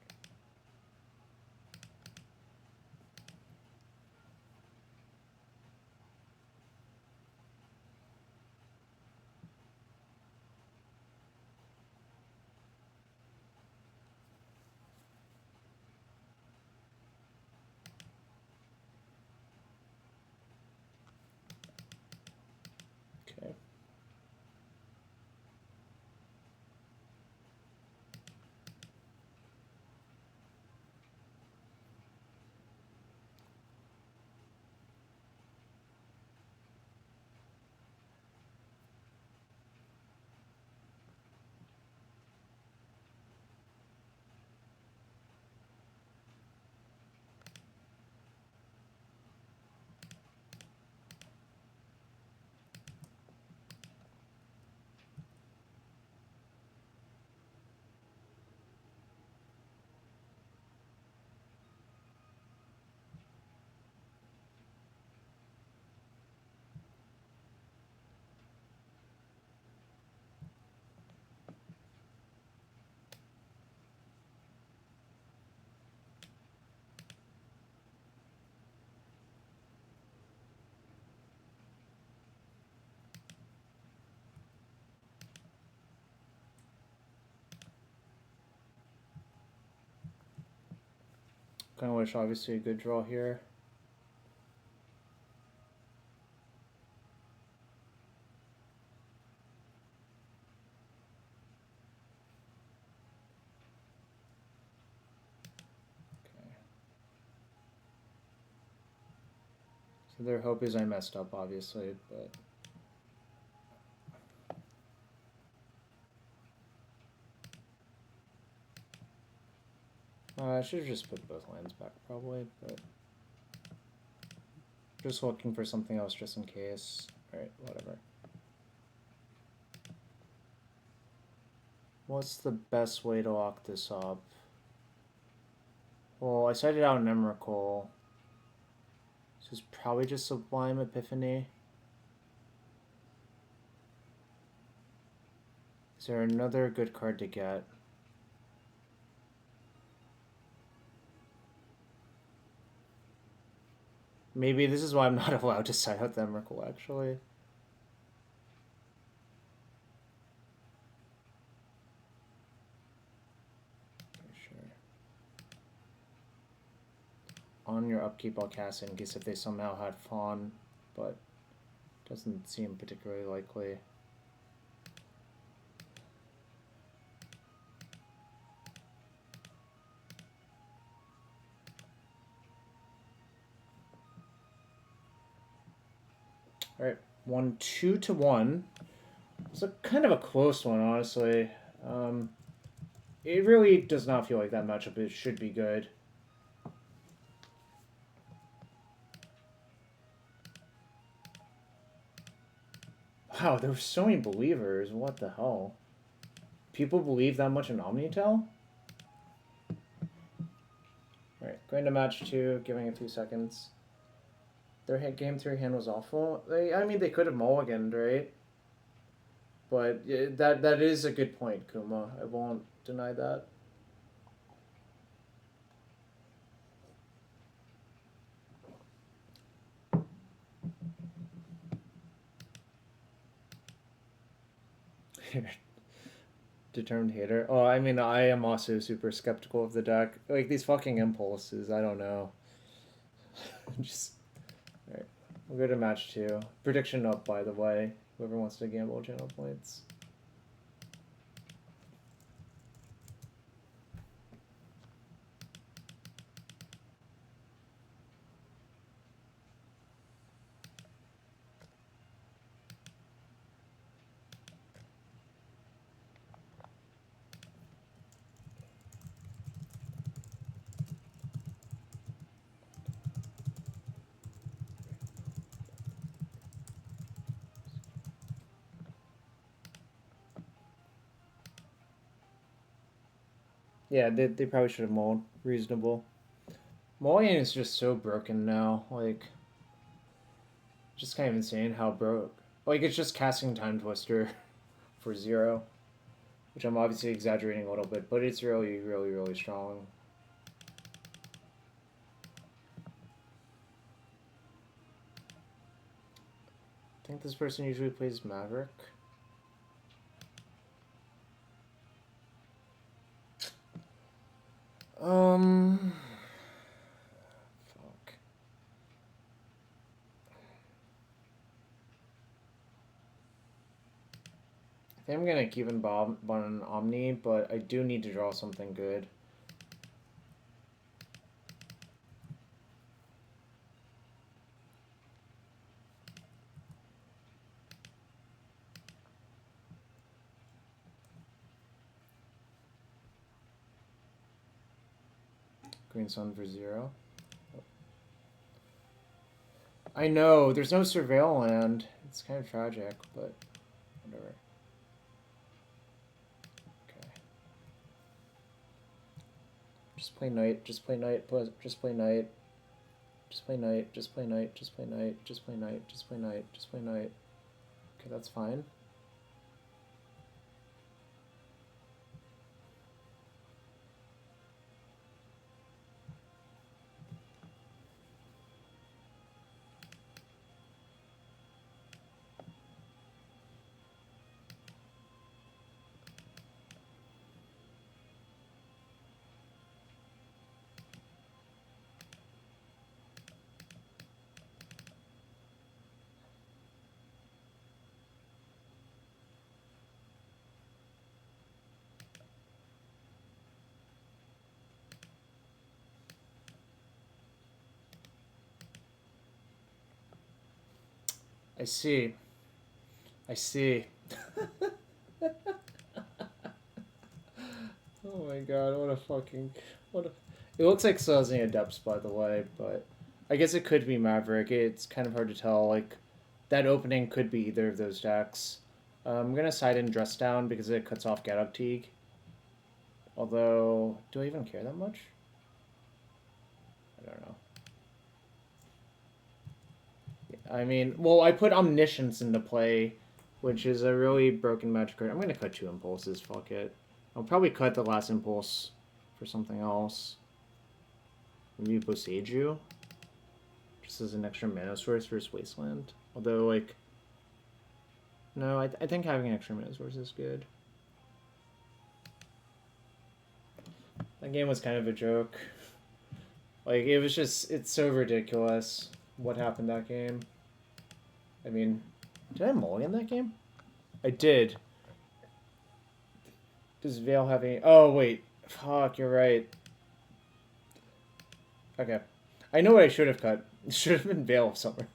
Speaker 1: Cunning Wish, obviously a good draw here. Okay. So their hope is I messed up, obviously, but... I should have just put both lands back, probably, but... Just looking for something else just in case. Alright, whatever. What's the best way to lock this up? Well, I cited out an Emrakul. This is probably just Sublime Epiphany. Is there another good card to get? Maybe this is why I'm not allowed to cite out the Emrakul, actually. Sure. On your upkeep, I'll cast it in case if they somehow had Fawn, but doesn't seem particularly likely. Alright, 1-2 to 1. It's a kind of a close one, honestly. It really does not feel like that matchup. It should be good. Wow, there were so many believers. What the hell? People believe that much in OmniTell? Alright, going to match 2, giving it 2 seconds. Their game 3 hand was awful. I mean, they could have mulliganed, right? But that is a good point, Kuma. I won't deny that. Determined hater. Oh, I mean, I am also super skeptical of the deck. Like, these fucking impulses, I don't know. Just... Alright, we'll go to match 2. Prediction up, by the way. Whoever wants to gamble channel points. Yeah, they probably should have mulled. Reasonable. Mulligan is just so broken now. Like, just kind of insane how broke. Like, it's just casting Time Twister for 0. Which I'm obviously exaggerating a little bit, but it's really, really, really strong. I think this person usually plays Maverick. Fuck. I think I'm gonna keep in Bob on Omni, but I do need to draw something good. Green Sun for 0. I know, there's no Surveil land. It's kind of tragic, but whatever. Okay. Just play Knight, just play Knight, just play Knight. Just play Knight, just play Knight, just play Knight, just play Knight, just play Knight, just play Knight. Okay, that's fine. I see. I see. Oh my god, what a fucking... What a... It looks like Selesnya Adepts, by the way, but... I guess it could be Maverick. It's kind of hard to tell. Like, that opening could be either of those decks. I'm gonna side in Dress Down because it cuts off Gadok. Although, do I even care that much? I don't know. I mean, well, I put Omniscience into play, which is a really broken magic card. I'm gonna cut 2 impulses, fuck it. I'll probably cut the last impulse for something else. Maybe Boseiju? Just as an extra mana source versus Wasteland. Although, like... No, I think having an extra mana source is good. That game was kind of a joke. Like, it was just... It's so ridiculous what happened that game. I mean... Did I mulligan that game? I did. Does Veil have any... Oh, wait. Fuck, you're right. Okay. I know what I should have cut. It should have been Veil of Summer.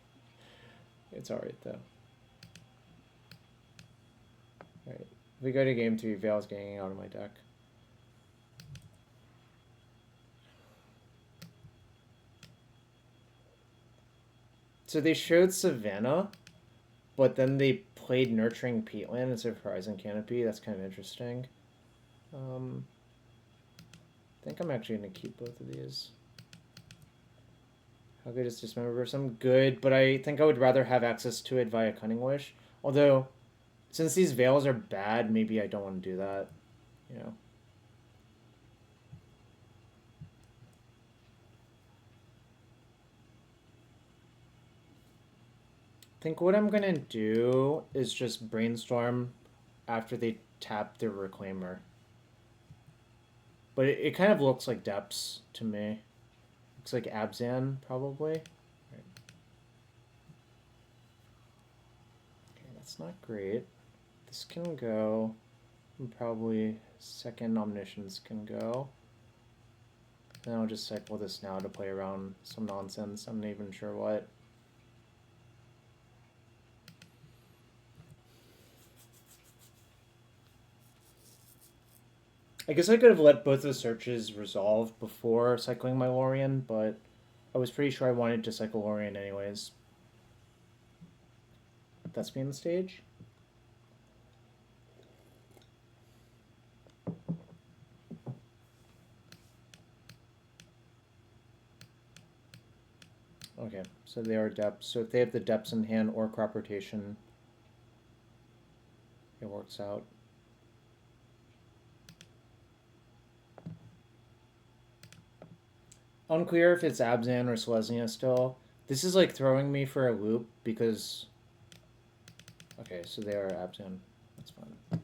Speaker 1: It's alright, though. Alright. If we go to game 3, Veil's getting out of my deck. So they showed Savannah, but then they played Nurturing Peatland instead of Horizon Canopy. That's kind of interesting. I think I'm actually going to keep both of these. How good is Dismember? Some good, but I think I would rather have access to it via Cunning Wish. Although, since these Veils are bad, maybe I don't want to do that. You know. I think what I'm going to do is just Brainstorm after they tap their Reclaimer. But it kind of looks like Depths to me. Looks like Abzan, probably. Right. Okay, that's not great. This can go. And probably second Omniscience can go. Then I'll just cycle this now to play around some nonsense. I'm not even sure what. I guess I could have let both the searches resolve before cycling my Lorien, but I was pretty sure I wanted to cycle Lorien anyways. That's me on the stage. Okay, so they are depths. So if they have the depths in hand or crop rotation, it works out. Unclear if it's Abzan or Selesnya still. This is like throwing me for a loop because... Okay, so they are Abzan. That's fine.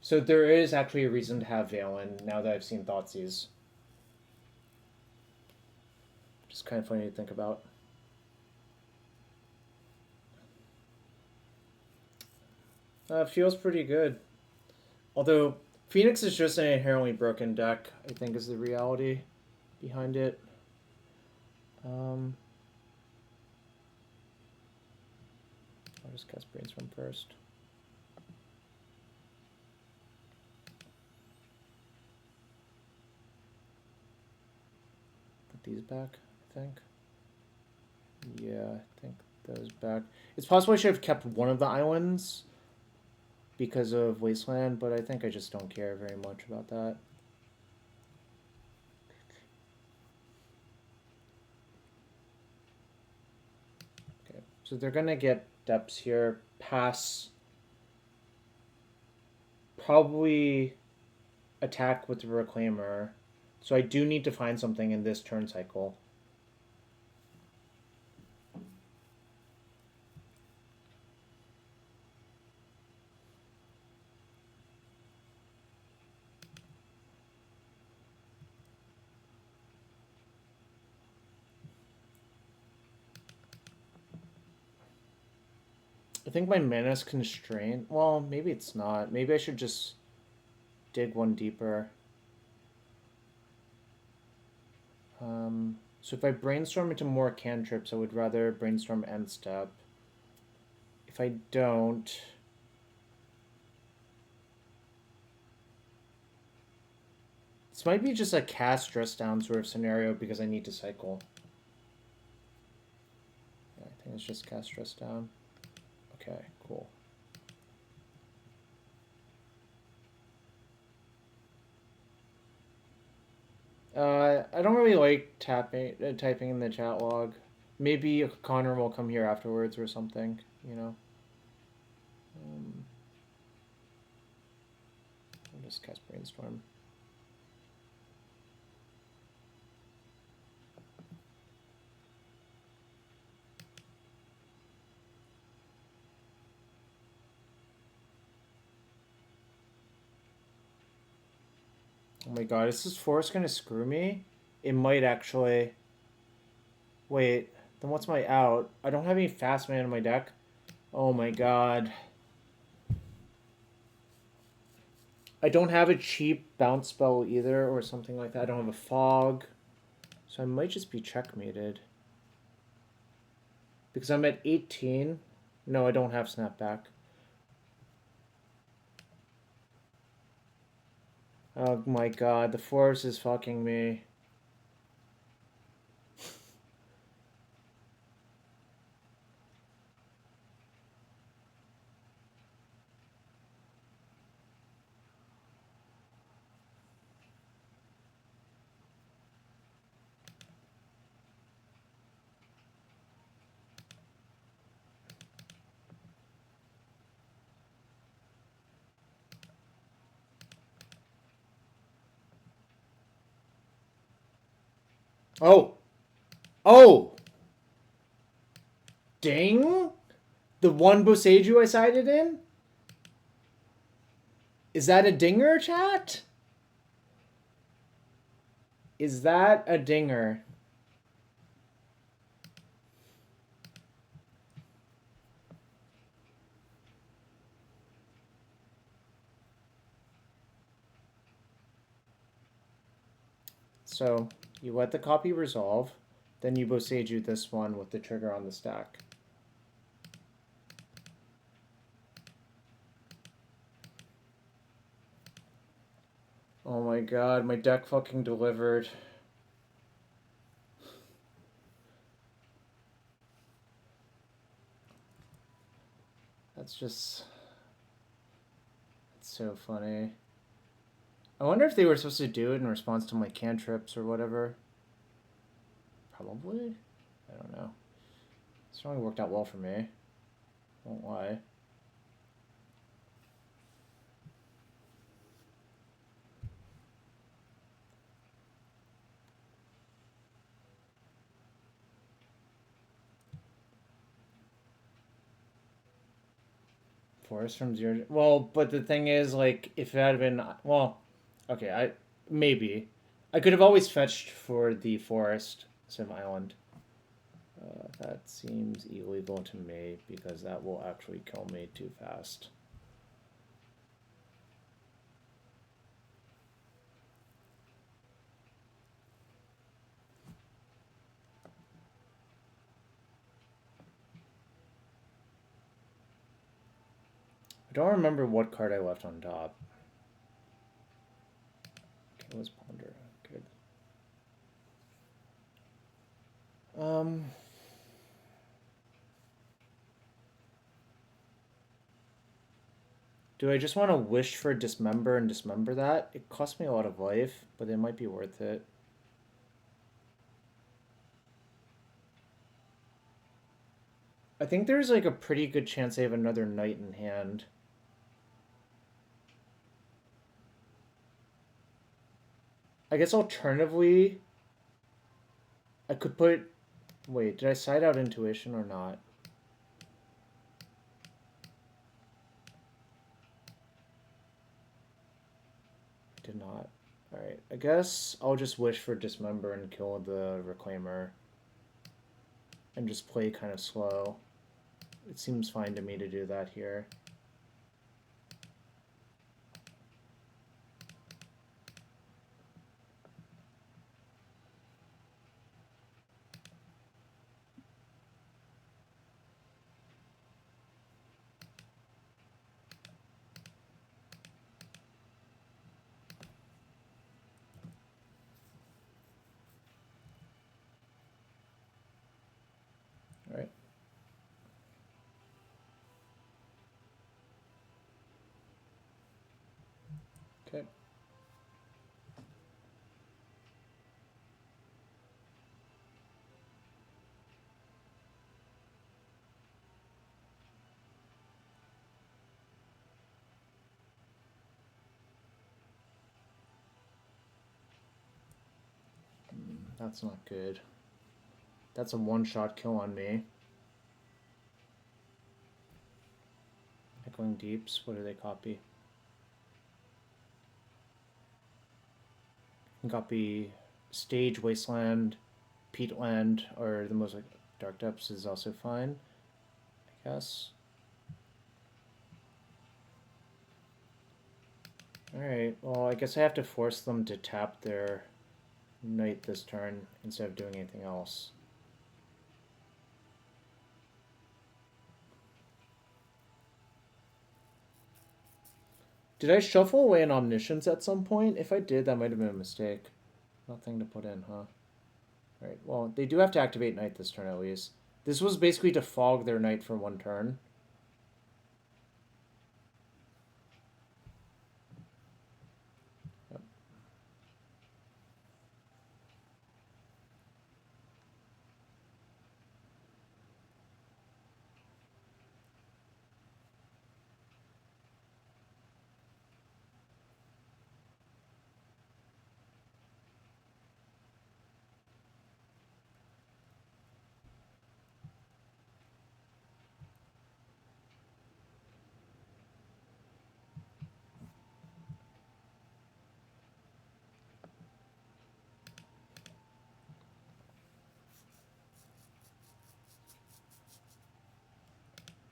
Speaker 1: So there is actually a reason to have Valen now that I've seen Thoughtseize. Just kind of funny to think about. Feels pretty good. Although, Phoenix is just an inherently broken deck, I think is the reality behind it. I'll just cast Brainstorm first. Put these back, I think. Yeah, I think those back. It's possible I should have kept one of the islands because of Wasteland, but I think I just don't care very much about that. Okay, so they're gonna get depths here, pass, probably attack with the Reclaimer. So I do need to find something in this turn cycle. I think my mana's constrained. Well, maybe it's not. Maybe I should just dig one deeper. So if I brainstorm into more cantrips, I would rather brainstorm end step. if I don't... This might be just a cast dress down sort of scenario because I need to cycle. Yeah, I think it's just cast dress down. Okay, cool. I don't really like typing in the chat log. Maybe Connor will come here afterwards or something, you know. I'll just cast Brainstorm. Oh my god, is this forest gonna screw me? It might actually. Wait, then what's my out? I don't have any fast mana in my deck. Oh my god. I don't have a cheap bounce spell either or something like that. I don't have a fog. So I might just be checkmated. Because I'm at 18. No, I don't have snapback. Oh my god, the forest is fucking me. Oh! Oh! Ding? The one Boseiju I sided in? Is that a dinger, chat? Is that a dinger? So, you let the copy resolve, then you Boseiju this one with the trigger on the stack. Oh my god, my deck fucking delivered. That's just... It's so funny. I wonder if they were supposed to do it in response to my cantrips or whatever. Probably? I don't know. It's really worked out well for me. Won't lie. Forest from 0 to... Well, but the thing is, like, if it had been... Well, okay, maybe. I could have always fetched for the forest, Sim Island. That seems illegal to me because that will actually kill me too fast. I don't remember what card I left on top. Okay, let's ponder. Good. Do I just want to wish for Dismember and Dismember that? It costs me a lot of life, but it might be worth it. I think there's like a pretty good chance I have another Knight in hand. I guess alternatively, I could put... Wait, did I side out Intuition or not? I did not. Alright, I guess I'll just wish for Dismember and kill the Reclaimer. And just play kind of slow. It seems fine to me to do that here. That's not good. That's a one-shot kill on me. Echoing Deeps, what do they copy? Can copy Stage, Wasteland, Peatland, or the most like Dark Depths is also fine, I guess. Alright, well, I guess I have to force them to tap their Knight this turn instead of doing anything else. Did I shuffle away an Omniscience at some point? If I did, that might have been a mistake. Nothing to put in, huh? Alright, well, they do have to activate Knight this turn at least. This was basically to fog their Knight for one turn. Yep.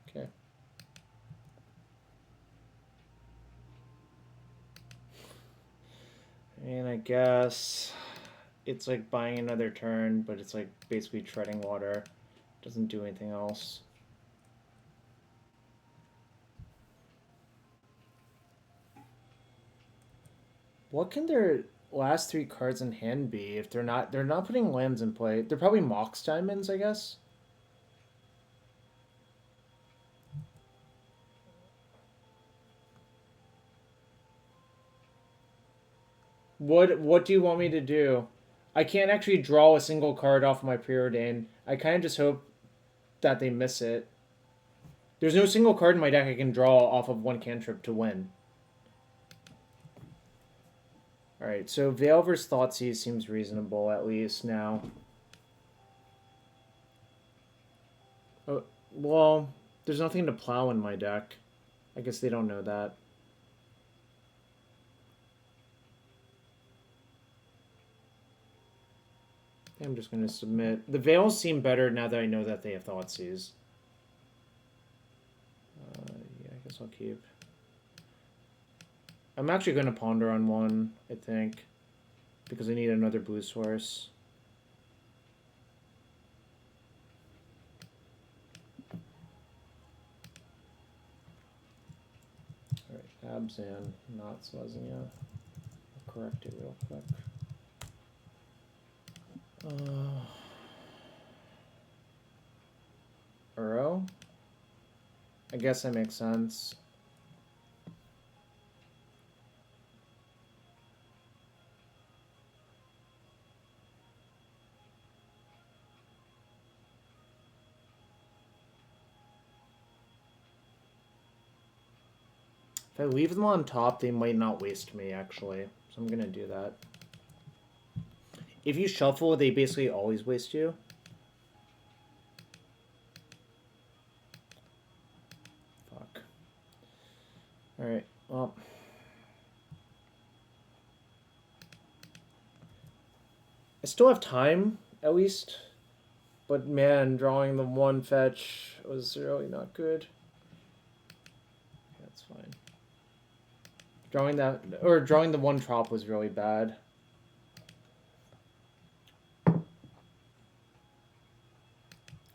Speaker 1: Okay. And I guess it's like buying another turn, but it's like basically treading water. Doesn't do anything else. What can their last three cards in hand be if they're not putting lands in play? They're probably Mox Diamonds, I guess. What do you want me to do? I can't actually draw a single card off my Preordain. I kind of just hope that they miss it. There's no single card in my deck I can draw off of one cantrip to win. Alright, so Veil vs. Thoughtseize seems reasonable, at least, now. Oh, well, there's nothing to plow in my deck. I guess they don't know that. I'm just going to submit. The Veils seem better now that I know that they have Thoughtseize. Yeah, I guess I'll keep. I'm actually going to ponder on one, I think, because I need another blue source. Alright, Abzan, not Selesnya. I'll correct it real quick. Uro? I guess that makes sense. If I leave them on top, they might not waste me, actually. So I'm going to do that. If you shuffle, they basically always waste you. Fuck. Alright, well. I still have time, at least. But man, drawing the one fetch was really not good. That's fine. Drawing the one trop was really bad.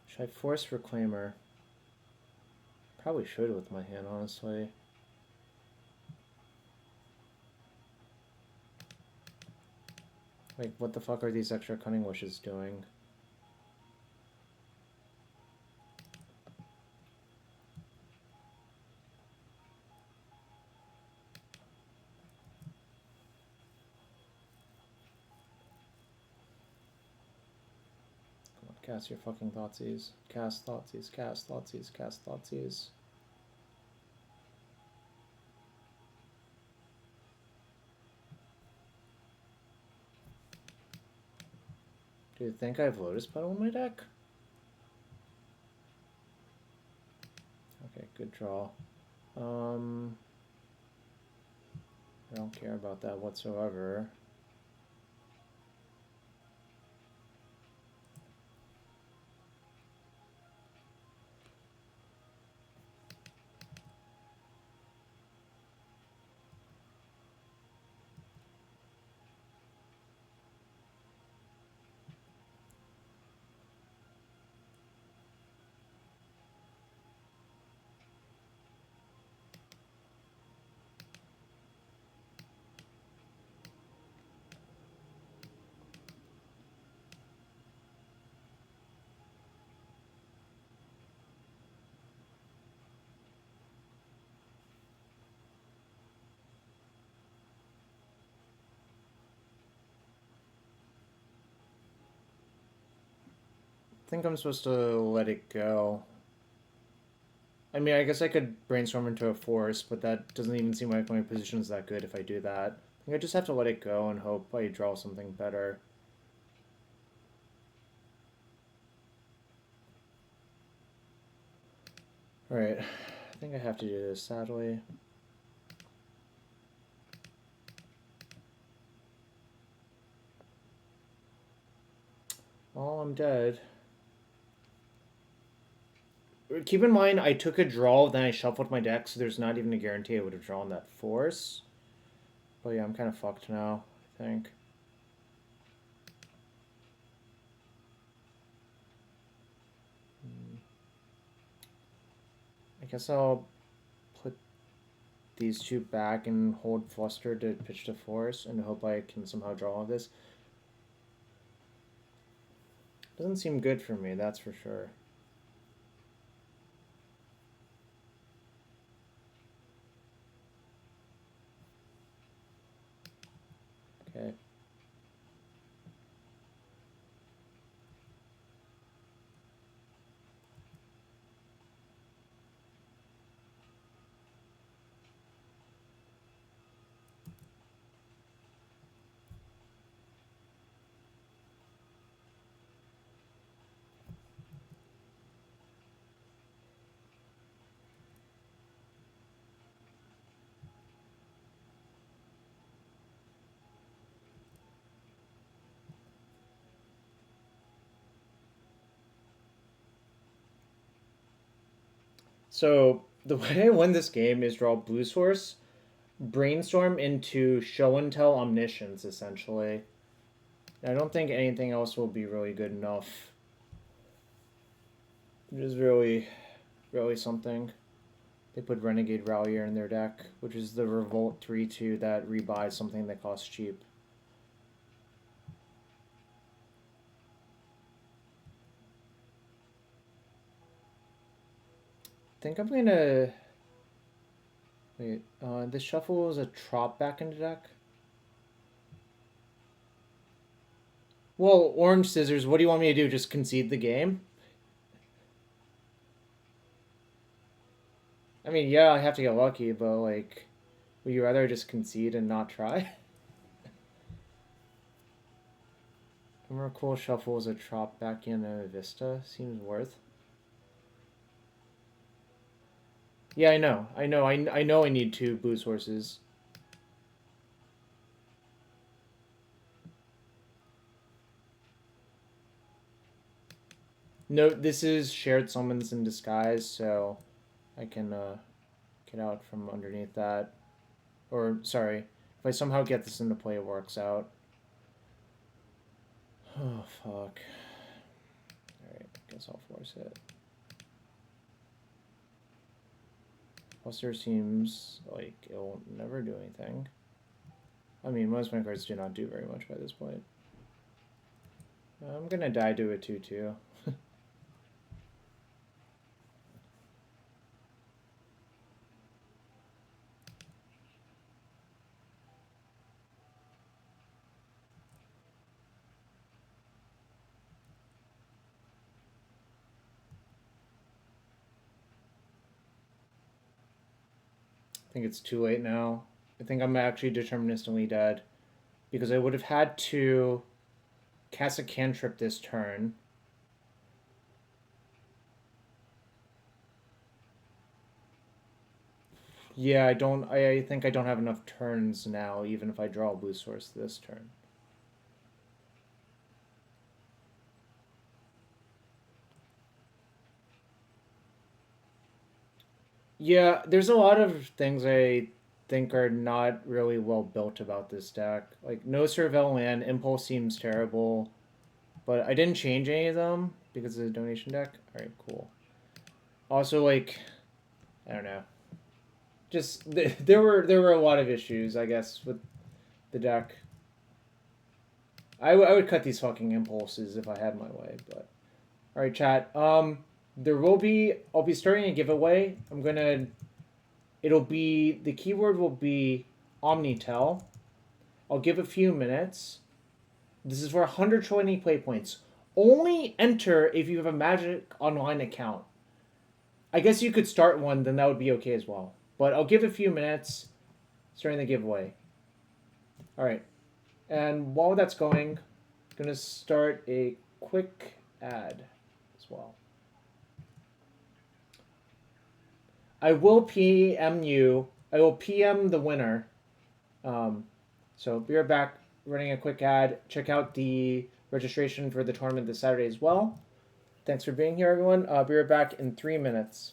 Speaker 1: Should I force Reclaimer? Probably should with my hand, honestly. Like, what the fuck are these extra Cunning Wishes doing? Cast your fucking Thoughtseize. Cast Thoughtseize, cast Thoughtseize, cast Thoughtseize. Do you think I have Lotus Petal in my deck? Okay, good draw. I don't care about that whatsoever. I think I'm supposed to let it go. I mean, I guess I could brainstorm into a force, but that doesn't even seem like my position is that good if I do that. I think I just have to let it go and hope I draw something better. Alright, I think I have to do this, sadly. Oh, I'm dead. Keep in mind, I took a draw, then I shuffled my deck, so there's not even a guarantee I would have drawn that force. But yeah, I'm kind of fucked now, I think. I guess I'll put these two back and hold Fluster to pitch to force and hope I can somehow draw all this. Doesn't seem good for me, that's for sure. Okay. So the way I win this game is draw blue source, brainstorm into show and tell omniscience, essentially. I don't think anything else will be really good enough. Which is really something. They put Renegade Rallier in their deck, which is the Revolt 3-2 that rebuys something that costs cheap. I think I'm gonna... Wait, this shuffle is a Trop back into deck? Well, Orange Scissors, what do you want me to do? Just concede the game? I mean, yeah, I have to get lucky, but, like, would you rather just concede and not try? Emrakul shuffles a Trop back in a Vista. Seems worth. Yeah, I know. I know I need two blue sources. No, this is shared summons in disguise, so I can get out from underneath that. Or, sorry, if I somehow get this into play, it works out. Oh, fuck. Alright, guess I'll force it. Buster seems like it'll never do anything. I mean, most of my cards do not do very much by this point. I'm gonna die to a 2-2. I think it's too late now. I think I'm actually deterministically dead. Because I would have had to cast a cantrip this turn. Yeah, I think I don't have enough turns now, even if I draw a blue source this turn. Yeah, there's a lot of things I think are not really well built about this deck. Like, no Surveil Land, Impulse seems terrible, but I didn't change any of them because it's a donation deck. Alright, cool. Also, like, I don't know. Just, there were a lot of issues, I guess, with the deck. I would cut these fucking impulses if I had my way, but... Alright, chat. I'll be starting a giveaway. The keyword will be OmniTell. I'll give a few minutes. This is for 120 play points. Only enter if you have a Magic Online account. I guess you could start one, then that would be okay as well. But I'll give a few minutes starting the giveaway. Alright. And while that's going, I'm going to start a quick ad as well. I will PM you. I will PM the winner. So be right back. Running a quick ad. Check out the registration for the tournament this Saturday as well. Thanks for being here, everyone. Be right back in 3 minutes.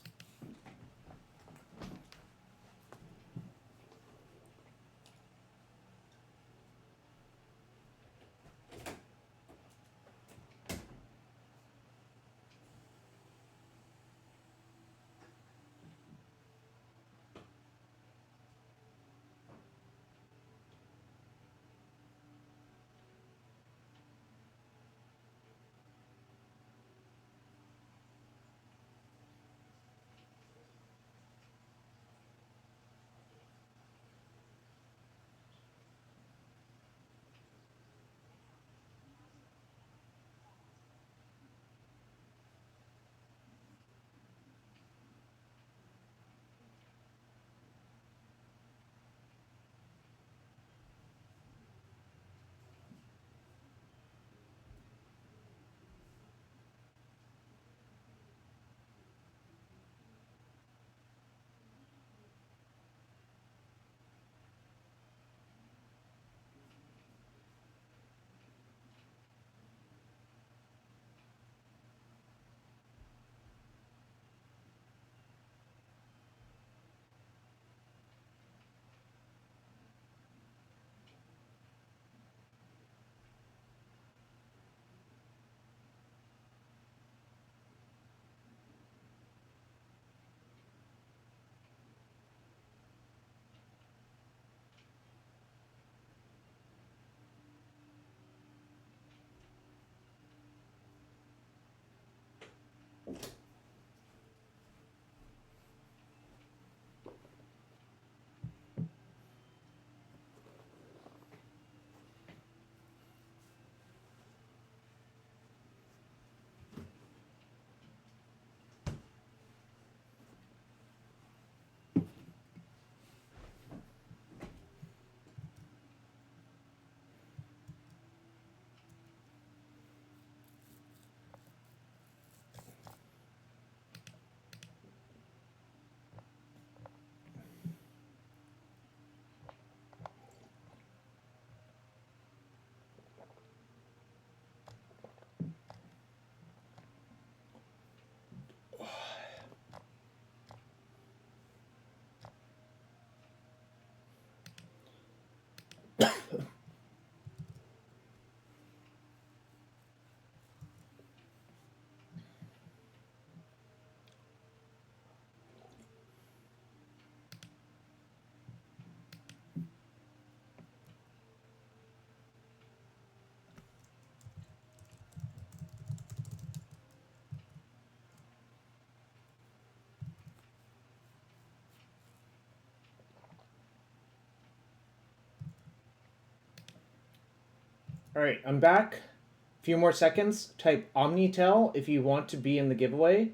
Speaker 1: All right, I'm back. A few more seconds. Type OmniTell if you want to be in the giveaway.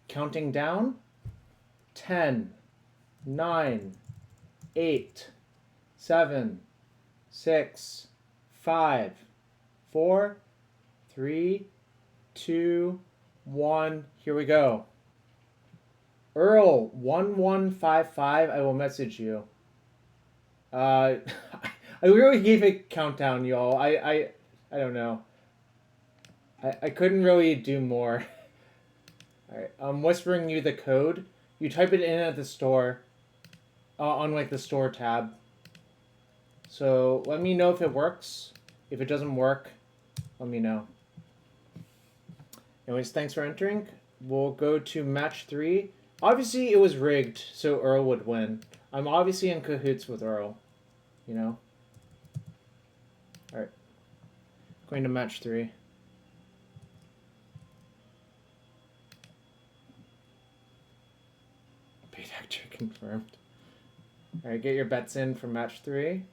Speaker 1: Counting down. 10, 9, 8, 7, 6, 5, 4, 3, 2, 1. Here we go. Earl 1155. I will message you. I really gave a countdown, y'all. I don't know. I couldn't really do more. Alright, I'm whispering you the code. You type it in at the store. On like the store tab. So let me know if it works. If it doesn't work, let me know. Anyways, thanks for entering. We'll go to match 3. Obviously, it was rigged, so Earl would win. I'm obviously in cahoots with Earl. You know? Alright. Going to match 3. Bait actor confirmed. Alright, get your bets in for match 3.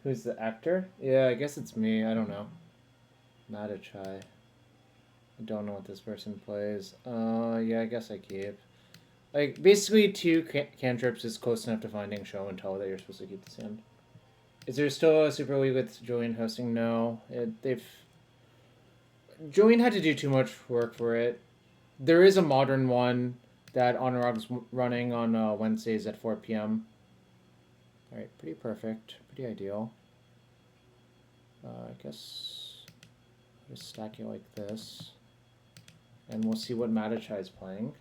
Speaker 1: Who's the actor? Yeah, I guess it's me. I don't know. Madachai. I don't know what this person plays. Yeah, I guess I keep. Like, basically 2 cantrips is close enough to finding show and tell that you're supposed to keep this hand. Is there still a Super League with Julian hosting? No. Julian had to do too much work for it. There is a modern one that Honorog's running on Wednesdays at 4 p.m. Alright, pretty perfect. Pretty ideal. I guess I'll just stack it like this. And we'll see what Madachai is playing.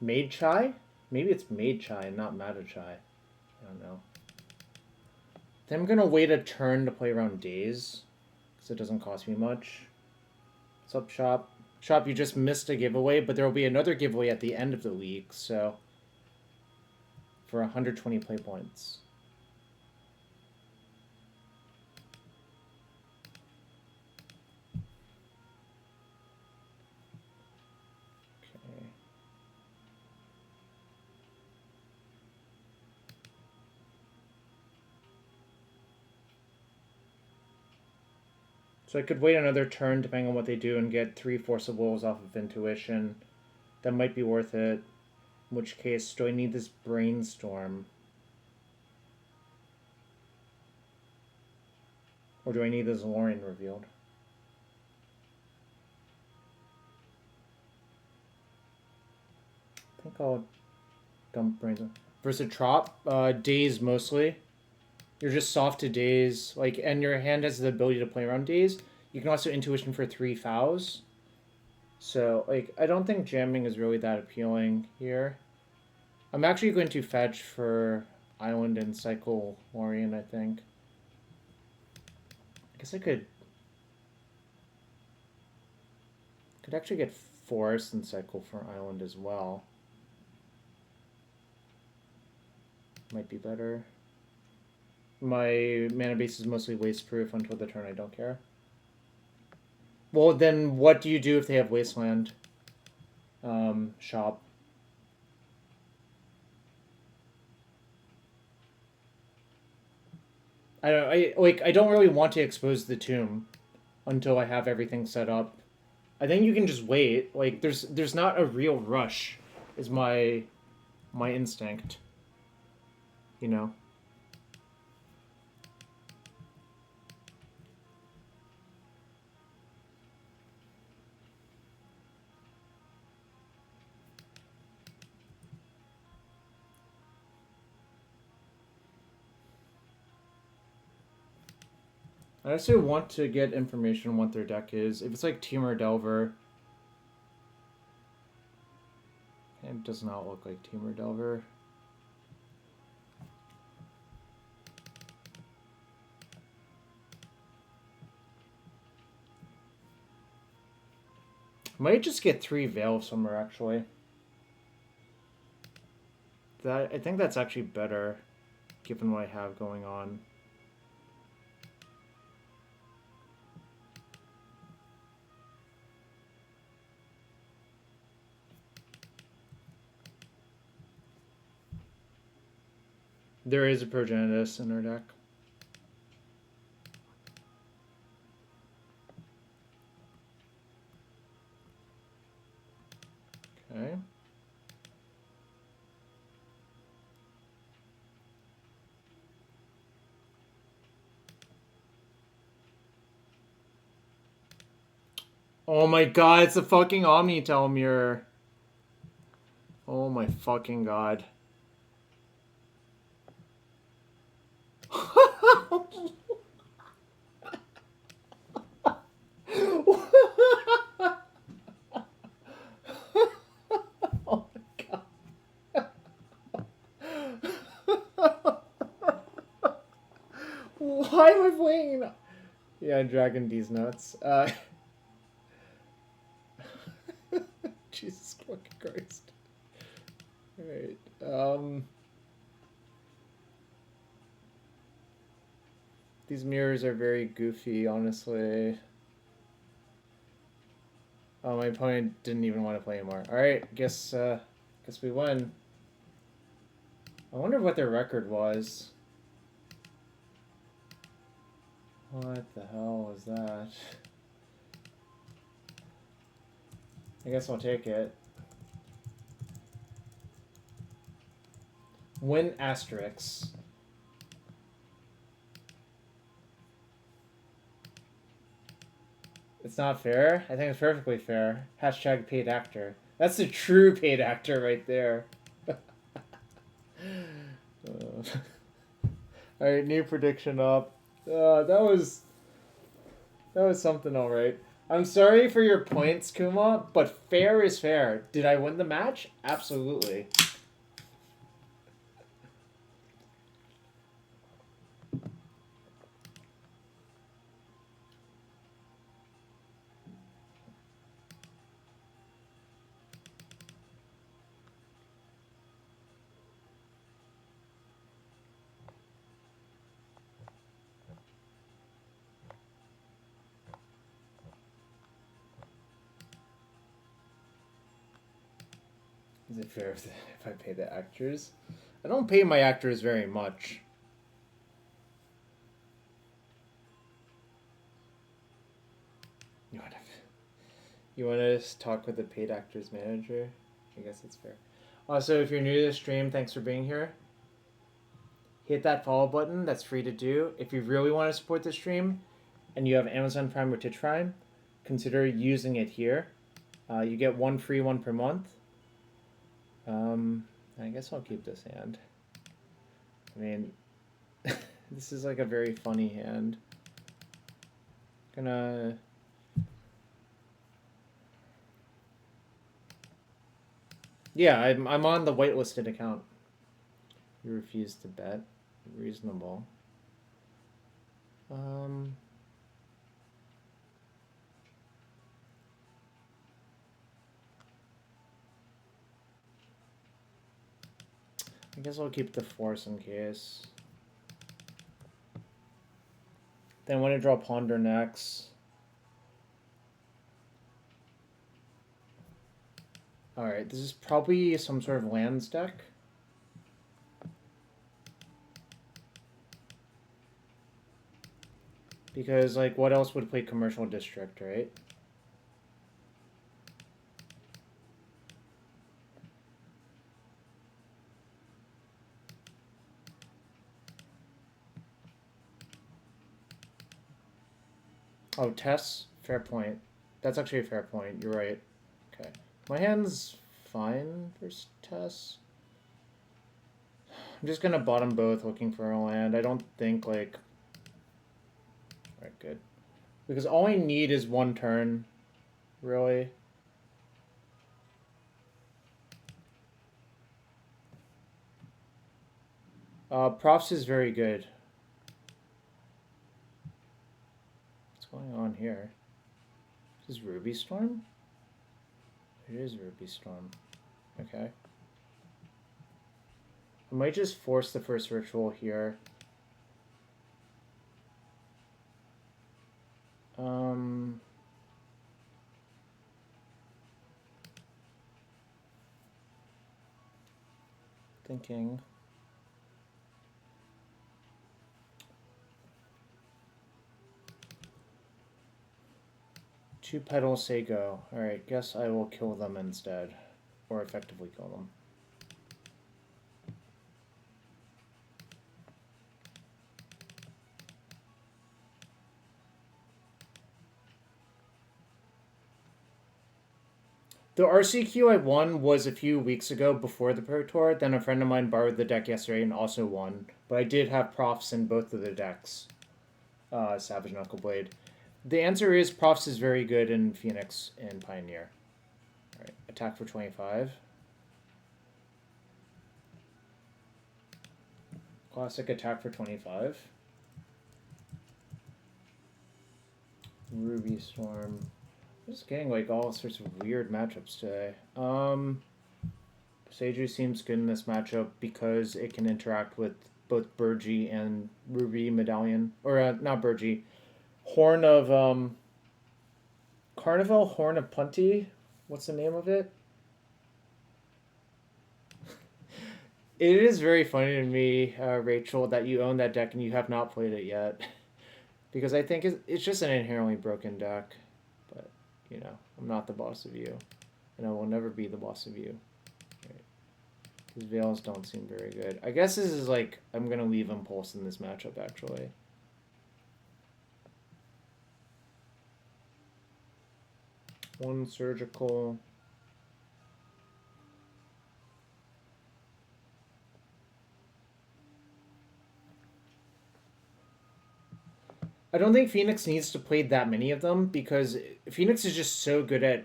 Speaker 1: Made Chai? Maybe it's Made Chai and not Madachai. I don't know. Then I'm going to wait a turn to play around Days. Because it doesn't cost me much. What's up, Shop? Shop, you just missed a giveaway, but there will be another giveaway at the end of the week, so... for 120 play points. Okay. So I could wait another turn depending on what they do and get 3 Force of Wolves off of Intuition. That might be worth it. In which case, do I need this Brainstorm? Or do I need this Lorien revealed? I think I'll dump Brainstorm. Versus Trop, Days mostly. You're just soft to Days, like, and your hand has the ability to play around Days. You can also Intuition for 3 fouls. So, like, I don't think jamming is really that appealing here. I'm actually going to fetch for Island and cycle Lorien, I think. I guess I could actually get Forest and cycle for Island as well. Might be better. My mana base is mostly waste-proof until the turn I don't care. Well, then what do you do if they have Wasteland? Shop. I don't really want to expose the tomb until I have everything set up. I think you can just wait. Like, there's not a real rush, is my instinct. You know? I actually want to get information on what their deck is. If it's like Temur Delver... It does not look like Temur Delver. Might just get 3 Veil somewhere, actually. I think that's actually better, given what I have going on. There is a Progenitus in our deck. Okay. Oh my god, it's a fucking OmniTell mirror. Oh my fucking god. Oh my god. Why am I playing? Yeah, Dragon D's nuts. Jesus fucking Christ. Alright. These mirrors are very goofy, honestly. Oh, my opponent didn't even want to play anymore. Alright, guess we win. I wonder what their record was. What the hell was that? I guess I'll take it. Win asterisks. It's not fair? I think it's perfectly fair. Hashtag paid actor. That's the true paid actor right there. Alright, new prediction up. That was something alright. I'm sorry for your points, Kuma, but fair is fair. Did I win the match? Absolutely. Is it fair if I pay the actors? I don't pay my actors very much. You want to talk with the paid actors manager? I guess it's fair. Also, if you're new to the stream, thanks for being here. Hit that follow button. That's free to do. If you really want to support the stream and you have Amazon Prime or Twitch Prime, consider using it here. You get one free one per month. I guess I'll keep this hand. I mean, this is like a very funny hand. Gonna... Yeah, I'm on the whitelisted account. You refuse to bet. Reasonable. I guess I'll keep the force in case. Then I want to draw Ponder next. Alright, this is probably some sort of lands deck. Because, like, what else would play Commercial District, right? Oh, Tess? Fair point. That's actually a fair point. You're right. Okay. My hand's fine for Tess. I'm just gonna bottom both looking for a land. I don't think, like... Alright, good. Because all I need is one turn, really. Profs is very good. What's going on here? Is this Ruby Storm? It is Ruby Storm. Okay. I might just force the first ritual here. Thinking. Two petals say go. Alright, guess I will kill them instead. or effectively kill them. The RCQ I won was a few weeks ago before the Pro Tour. Then a friend of mine borrowed the deck yesterday and also won. But I did have profs in both of the decks. Savage Knuckleblade. The answer is profs is very good in Phoenix and Pioneer. Alright, attack for 25. Classic attack for 25. Ruby Storm. I'm just getting like all sorts of weird matchups today. Seiju seems good in this matchup because it can interact with both Burgi and Ruby Medallion. Or not Burgi. Horn of Carnival, Horn of Punty. What's the name of it? It is very funny to me, Rachel, that you own that deck and you have not played it yet. Because I think it's just an inherently broken deck. But, you know, I'm not the boss of you. And I will never be the boss of you. Right. These Veils don't seem very good. I guess this is like, I'm going to leave Impulse in this matchup, actually. One Surgical. I don't think Phoenix needs to play that many of them because Phoenix is just so good at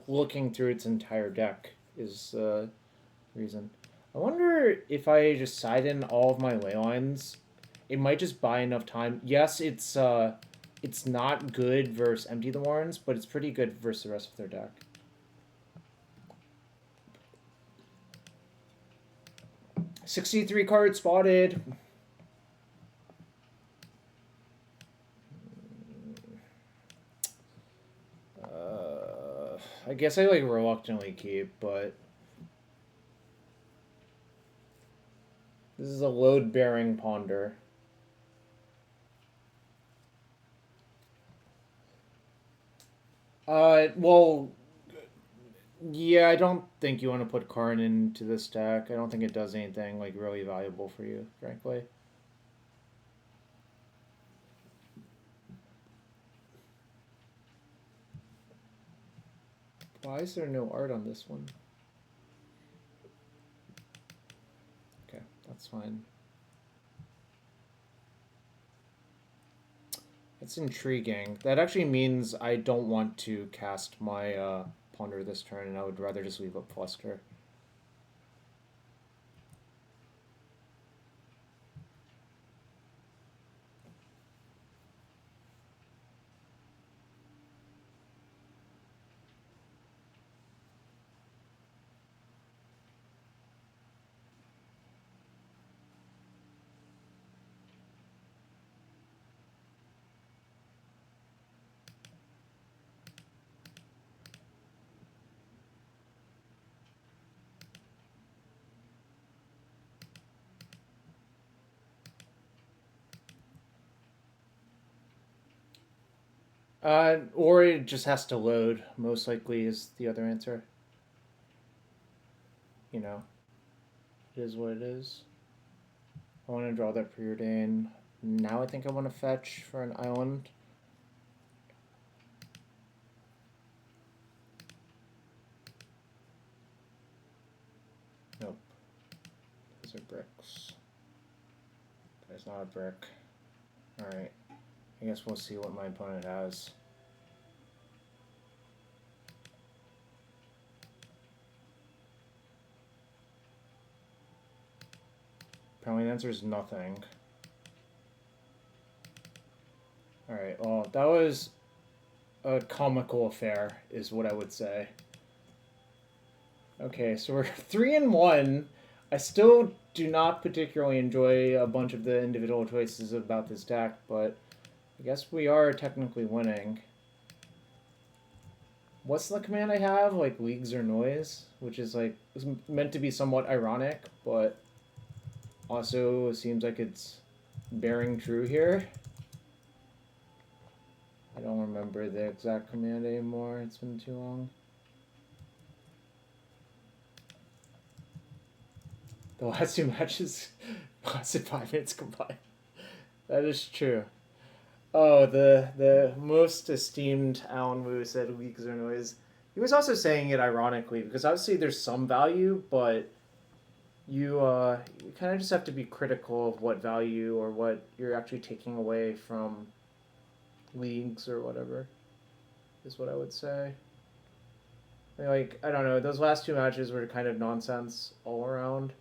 Speaker 1: looking through its entire deck is the reason. I wonder if I just side in all of my ley lines, it might just buy enough time. Yes, it's not good versus Empty the Warrens, but it's pretty good versus the rest of their deck. $63 cards spotted. I guess I like reluctantly keep, but this is a load-bearing Ponder. Well, yeah, I don't think you want to put Karn into this deck. I don't think it does anything like really valuable for you, frankly. Why is there no art on this one? Okay, that's fine. That's intriguing. That actually means I don't want to cast my Ponder this turn, and I would rather just leave up Fluster. Or it just has to load, most likely is the other answer. You know, it is what it is. I want to draw that Preordain. Now I think I want to fetch for an island. Nope. Those are bricks. There's not a brick. Alright. I guess we'll see what my opponent has. Apparently the answer is nothing. Alright, well, that was a comical affair, is what I would say. Okay, so we're 3-1. I still do not particularly enjoy a bunch of the individual choices about this deck, but I guess we are technically winning. What's the command I have? Like, Leagues or Noise? Which is, like, is meant to be somewhat ironic, but also seems like it's bearing true here. I don't remember the exact command anymore. It's been too long. The last two matches lasted 5 minutes combined. That is true. Oh, the most esteemed Alan Wu said leagues are noise. He was also saying it ironically because obviously there's some value, but you kind of just have to be critical of what value or what you're actually taking away from leagues or whatever. Is what I would say. Like I don't know, those last two matches were kind of nonsense all around.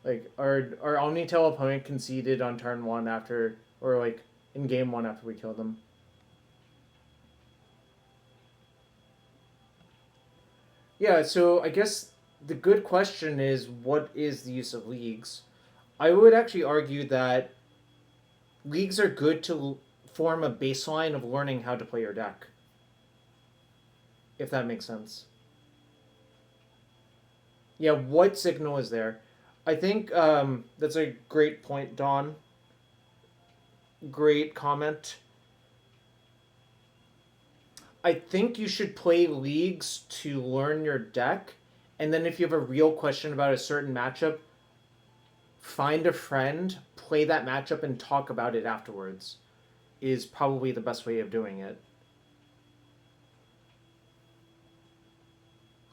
Speaker 1: Like our OmniTell opponent conceded on turn one after, or like in game one after we killed them. Yeah, so I guess the good question is, what is the use of leagues? I would actually argue that leagues are good to form a baseline of learning how to play your deck. If that makes sense. Yeah, what signal is there? I think that's a great point, Don. Great comment. I think you should play leagues to learn your deck, and then if you have a real question about a certain matchup, find a friend, play that matchup, and talk about it afterwards. Is probably the best way of doing it.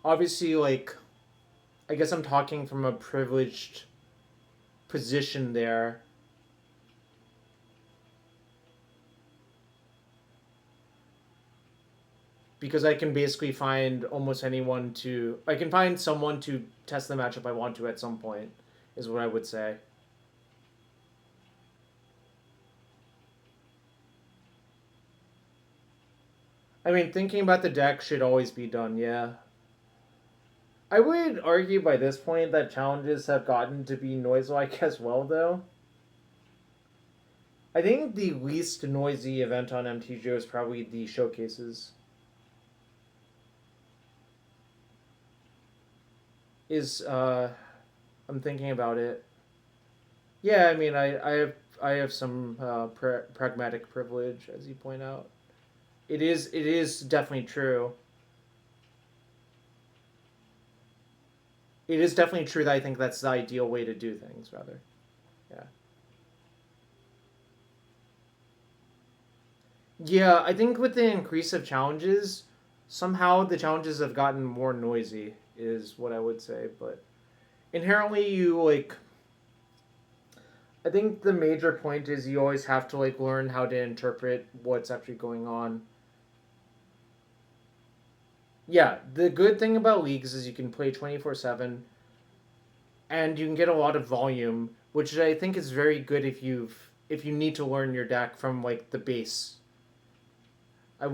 Speaker 1: Obviously, like, I guess I'm talking from a privileged position there. Because I can basically find almost anyone to... I can find someone to test the matchup I want to at some point, is what I would say. I mean, thinking about the deck should always be done, yeah. I would argue by this point that challenges have gotten to be noise-like as well, though. I think the least noisy event on MTGO is probably the showcases. I'm thinking about it. Yeah, I mean, I have some pragmatic privilege, as you point out. It is definitely true. It is definitely true that I think that's the ideal way to do things, rather. Yeah. Yeah, I think with the increase of challenges, somehow the challenges have gotten more noisy, is what I would say. But inherently, you, like... I think the major point is you always have to, like, learn how to interpret what's actually going on. Yeah, the good thing about leagues is you can play 24/7 and you can get a lot of volume, which I think is very good if you need to learn your deck from, like, the base. I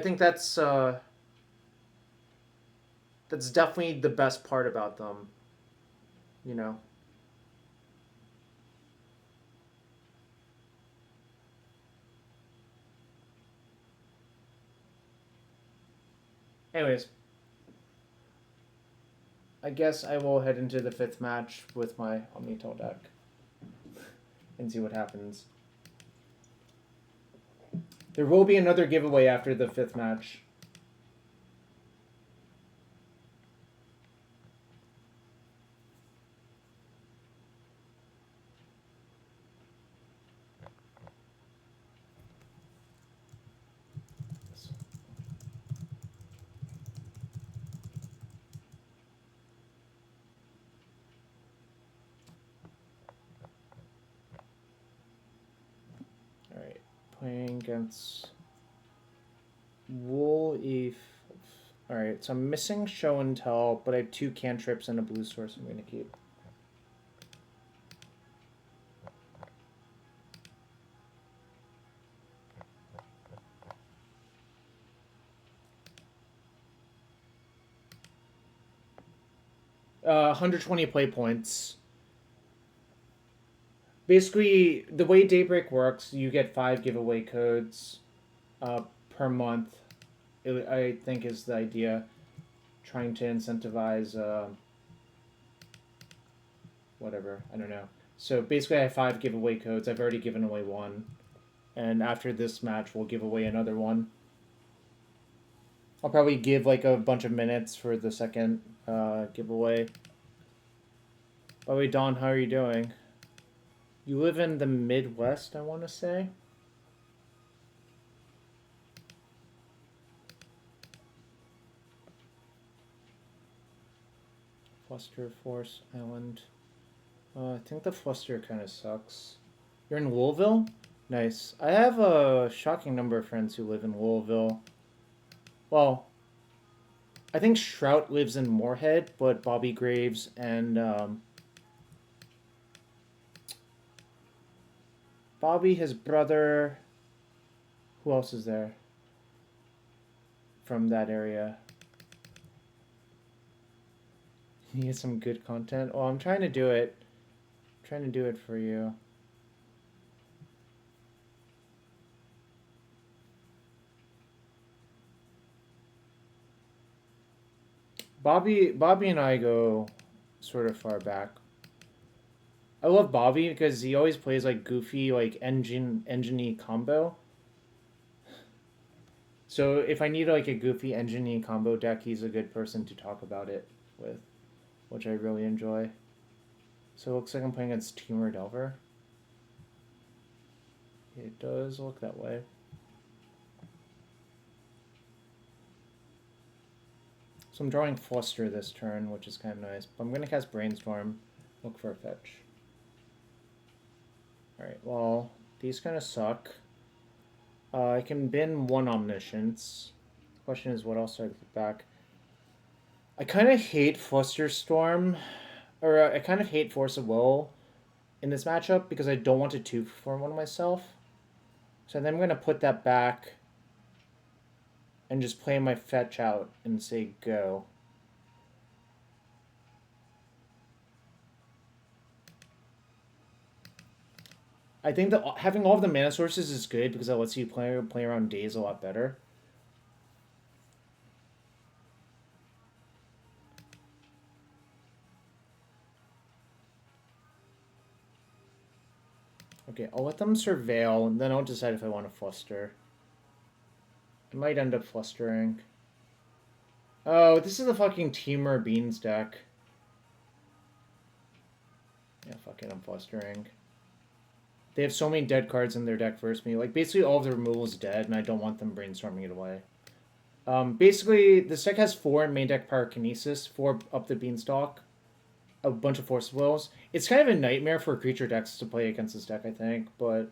Speaker 1: think that's definitely the best part about them, you know. Anyways, I guess I will head into the fifth match with my OmniTell deck and see what happens. There will be another giveaway after the fifth match. Alright, playing against Wool Eve. Alright, so I'm missing Show and Tell, but I have 2 cantrips and a blue source I'm going to keep. Uh, 120 play points. Basically, the way Daybreak works, you get 5 giveaway codes per month. I think is the idea. Trying to incentivize whatever. I don't know. So basically, I have 5 giveaway codes. I've already given away 1. And after this match, we'll give away another one. I'll probably give like a bunch of minutes for the second giveaway. By the way, Don, how are you doing? You live in the Midwest, I want to say. Fluster Force Island. I think the fluster kind of sucks. You're in Louisville? Nice. I have a shocking number of friends who live in Louisville. Well, I think Shrout lives in Moorhead, but Bobby Graves and Bobby, his brother. Who else is there from that area? You need some good content. Well, I'm trying to do it. I'm trying to do it for you. Bobby and I go sort of far back. I love Bobby because he always plays like goofy, like engine-y combo. So if I need like a goofy engine-y combo deck, he's a good person to talk about it with, which I really enjoy. So it looks like I'm playing against Temur Delver. It does look that way. So I'm drawing Fluster this turn, which is kind of nice. But I'm going to cast Brainstorm, look for a fetch. Alright, well, these kind of suck. I can bin one Omniscience. Question is, what else do I put back? I kind of hate Flusterstorm, or I kind of hate Force of Will in this matchup because I don't want to 2-for one myself. So then I'm going to put that back and just play my fetch out and say go. I think that having all of the mana sources is good because it lets you play around days a lot better. Okay, I'll let them surveil, and then I'll decide if I want to fluster. I might end up flustering. Oh, this is the fucking Temur Beans deck. Yeah, fuck it, I'm flustering. They have so many dead cards in their deck versus me. Like, basically all of the removal is dead, and I don't want them brainstorming it away. Basically, this deck has 4 main deck Pyrokinesis, 4 up the Beanstalk, a bunch of Force of Wills. It's kind of a nightmare for creature decks to play against this deck, I think, but...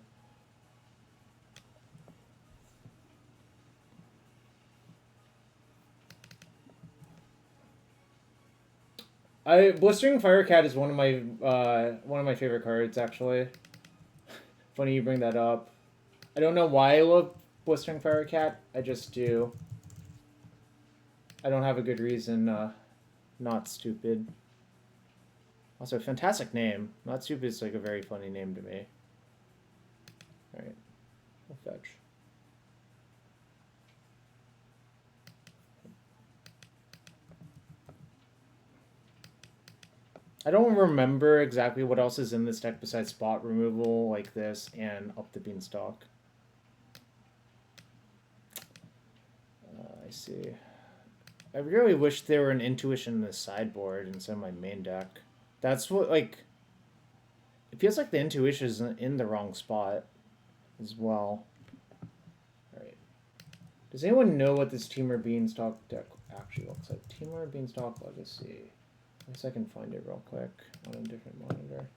Speaker 1: Blistering Firecat is one of my favorite cards, actually. Funny you bring that up. I don't know why I love Blistering Firecat. I just do. I don't have a good reason. Not stupid. Also, fantastic name. Not stupid is like a very funny name to me. Alright. We'll fetch. I don't remember exactly what else is in this deck besides spot removal like this and up the Beanstalk. I see. I really wish there were an intuition in the sideboard instead of my main deck. That's what, like... It feels like the intuition is in the wrong spot as well. Alright. Does anyone know what this Temur Beanstalk deck actually looks like? Temur Beanstalk Legacy. I guess I can find it real quick on a different monitor.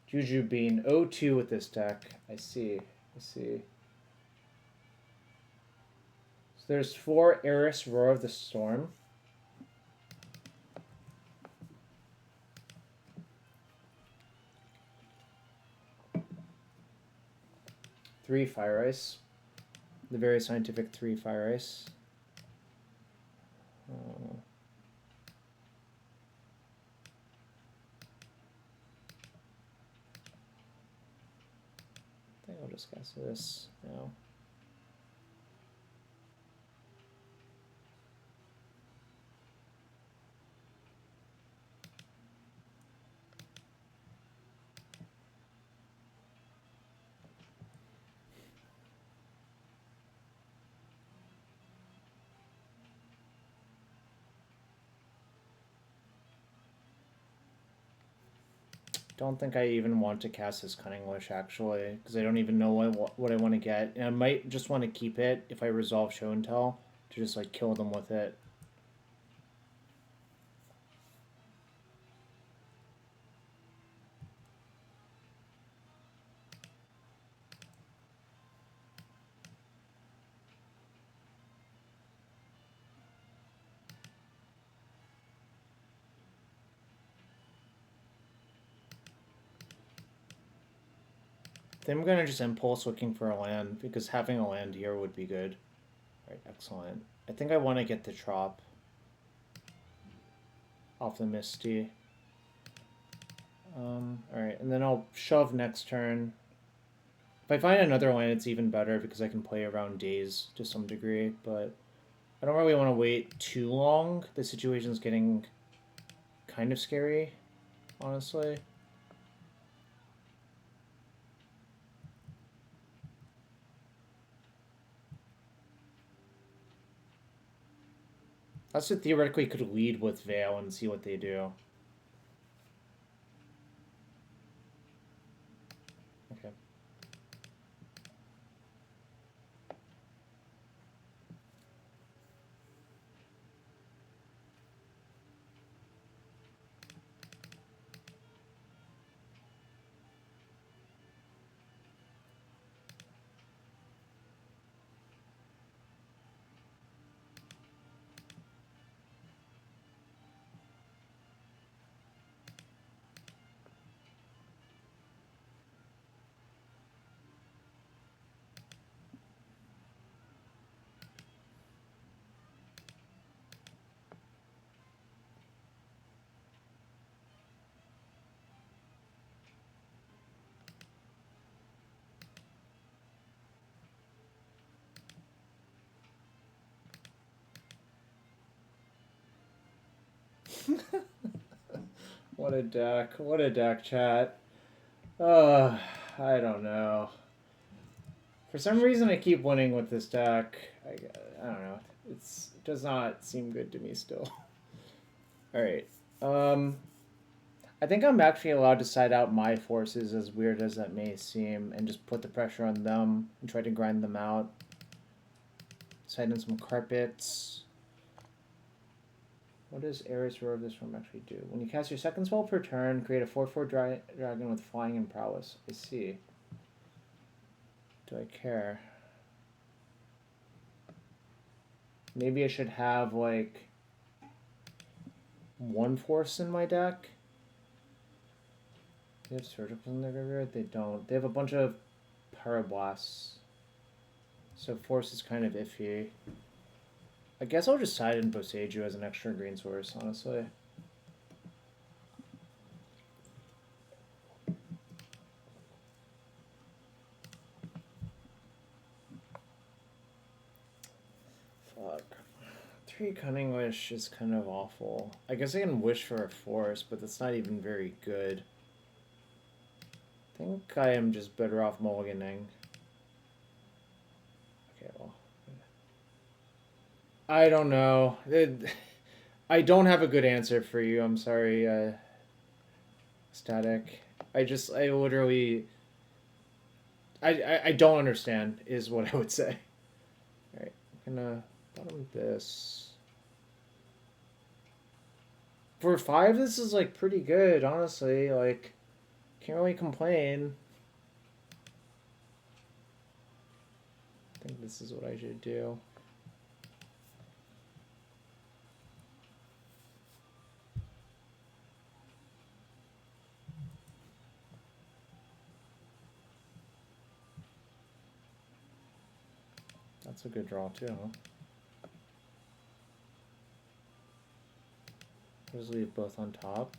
Speaker 1: Juju Bean 0-2 with this deck. I see. So there's 4 Eris Roar of the Storm. Three Fire Ice. The very scientific 3 Fire Ice. I think I'll just cast this now. don't think I even want to cast this Cunning Wish, actually, because I don't even know what I want to get. And I might just want to keep it if I resolve Show and Tell, to just, like, kill them with it. Then I'm going to just Impulse looking for a land, because having a land here would be good. Alright, excellent. I think I want to get the Trop off the Misty. Alright, and then I'll shove next turn. If I find another land, it's even better, because I can play around days to some degree, but I don't really want to wait too long. The situation's getting kind of scary, honestly. Also, theoretically could lead with Veil and see what they do. Okay. What a deck. What a deck, chat. I don't know. For some reason, I keep winning with this deck. I don't know. It does not seem good to me still. Alright. I think I'm actually allowed to side out my forces, as weird as that may seem, and just put the pressure on them and try to grind them out. Side in some carpets. What does Ares Roar of this room actually do? When you cast your second spell per turn, create a 4/4 dragon with flying and prowess. I see. Do I care? Maybe I should have, like, one force in my deck? They have Surgicals in their graveyard? They don't. They have a bunch of Parablasts. So force is kind of iffy. I guess I'll just side in Boseiju as an extra green source, honestly. Fuck. 3 Cunning Wish is kind of awful. I guess I can wish for a force, but that's not even very good. I think I am just better off mulliganing. Okay, well. I don't know. I don't have a good answer for you. I'm sorry, Static. I literally... I don't understand, is what I would say. Alright, I'm gonna bottom this. For 5, this is, like, pretty good, honestly. Like, can't really complain. I think this is what I should do. That's a good draw, too, huh? Just leave both on top.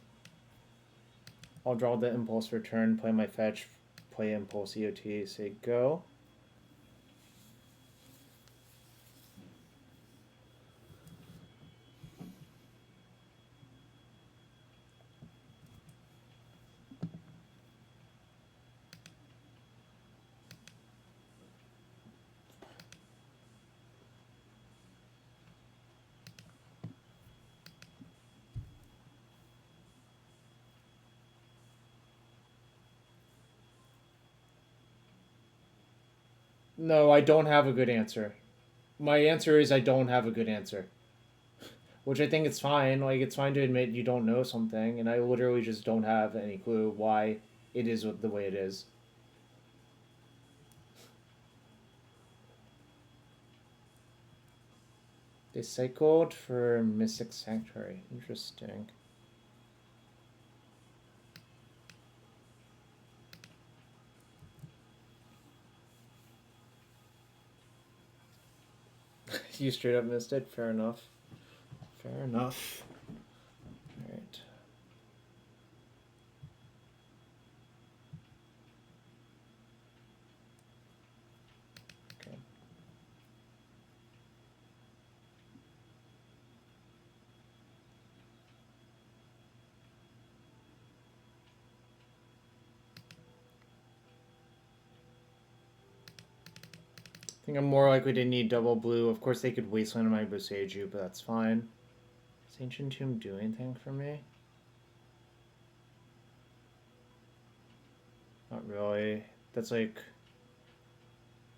Speaker 1: I'll draw the Impulse return, play my fetch, play Impulse EOT, say go. No, I don't have a good answer. My answer is I don't have a good answer. Which I think it's fine. Like, it's fine to admit you don't know something, and I literally just don't have any clue why it is the way it is. They cycled for Mystic Sanctuary. Interesting. You straight up missed it? Fair enough. Fair enough. Alright. Okay. I think I'm more likely to need double blue. Of course, they could Wasteland my Boseiju, but that's fine. Does Ancient Tomb do anything for me? Not really. That's like...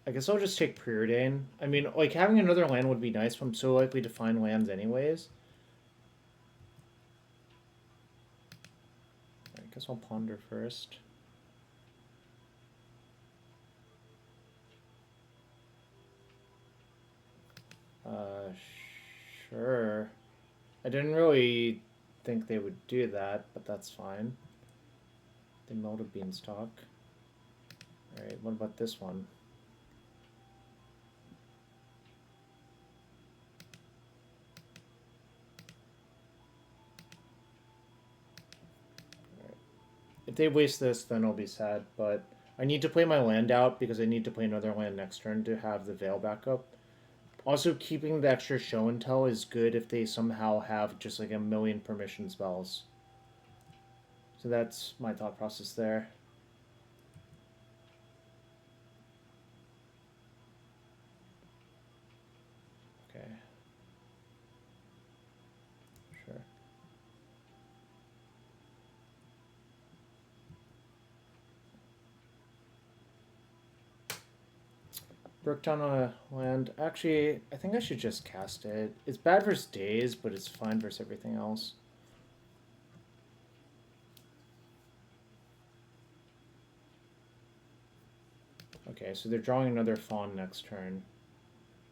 Speaker 1: I guess I'll just take Preordain. I mean, like, having another land would be nice, but I'm so likely to find lands anyways. I guess I'll ponder first. Sure. I didn't really think they would do that, but that's fine. They milled a Beanstalk. Alright, what about this one? Alright. If they waste this, then I'll be sad, but I need to play my land out because I need to play another land next turn to have the Veil backup. Also, keeping the extra show and tell is good if they somehow have just like a million permission spells. So that's my thought process there. Okay. Sure. Brooked on a land. Actually, I think I should just cast it. It's bad versus days, but it's fine versus everything else. Okay, so they're drawing another Fawn next turn.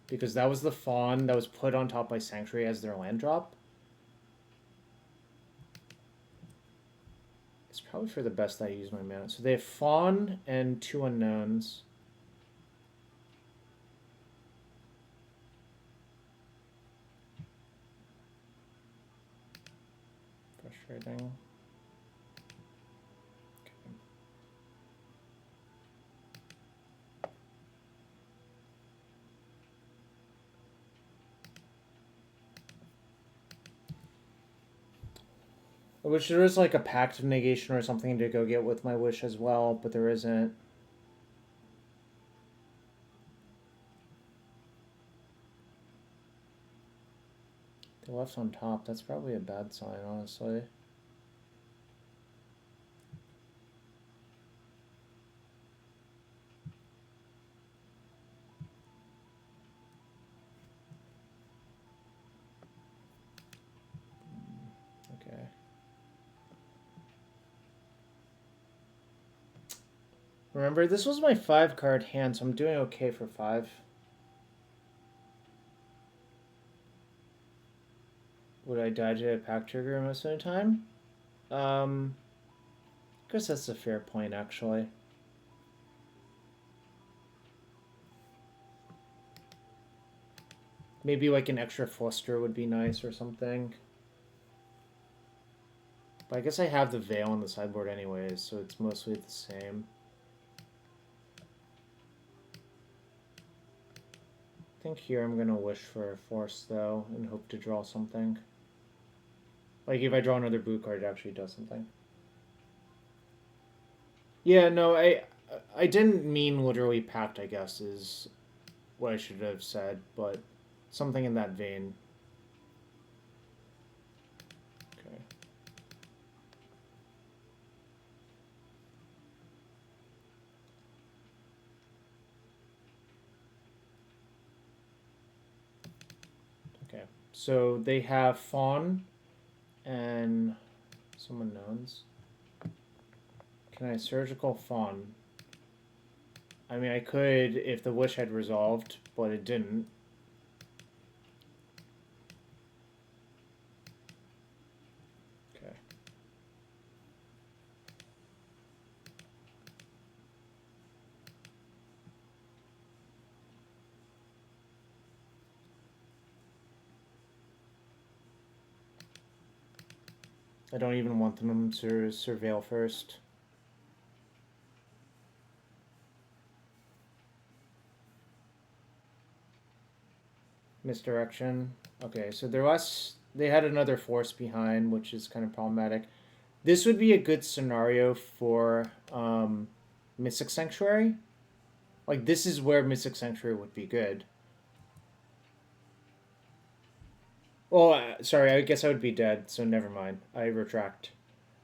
Speaker 1: Because that was the Fawn that was put on top by Sanctuary as their land drop. It's probably for the best that I use my mana. So they have Fawn and 2 unknowns. Frustrating. Okay. I wish there was like a Pact of Negation or something to go get with my wish as well, but there isn't. They left on top. That's probably a bad sign, honestly. Okay. Remember, this was my 5-card hand, so I'm doing okay for 5. Would I die to a pack trigger most of the time? I guess that's a fair point, actually. Maybe like an extra fluster would be nice or something. But I guess I have the Veil on the sideboard anyways, so it's mostly the same. I think here I'm going to wish for a Force, though, and hope to draw something. Like, if I draw another blue card, it actually does something. Yeah, no, I didn't mean literally Pact, I guess, is what I should have said, but something in that vein. Okay. So they have Fawn and some unknowns. Can I surgical Fawn? I mean, I could if the wish had resolved, but it didn't. Okay. I don't even want them to surveil first. Misdirection. Okay, so they had another force behind, which is kind of problematic. This would be a good scenario for Mystic Sanctuary. Like, this is where Mystic Sanctuary would be good. Oh, sorry, I guess I would be dead, so never mind. I retract.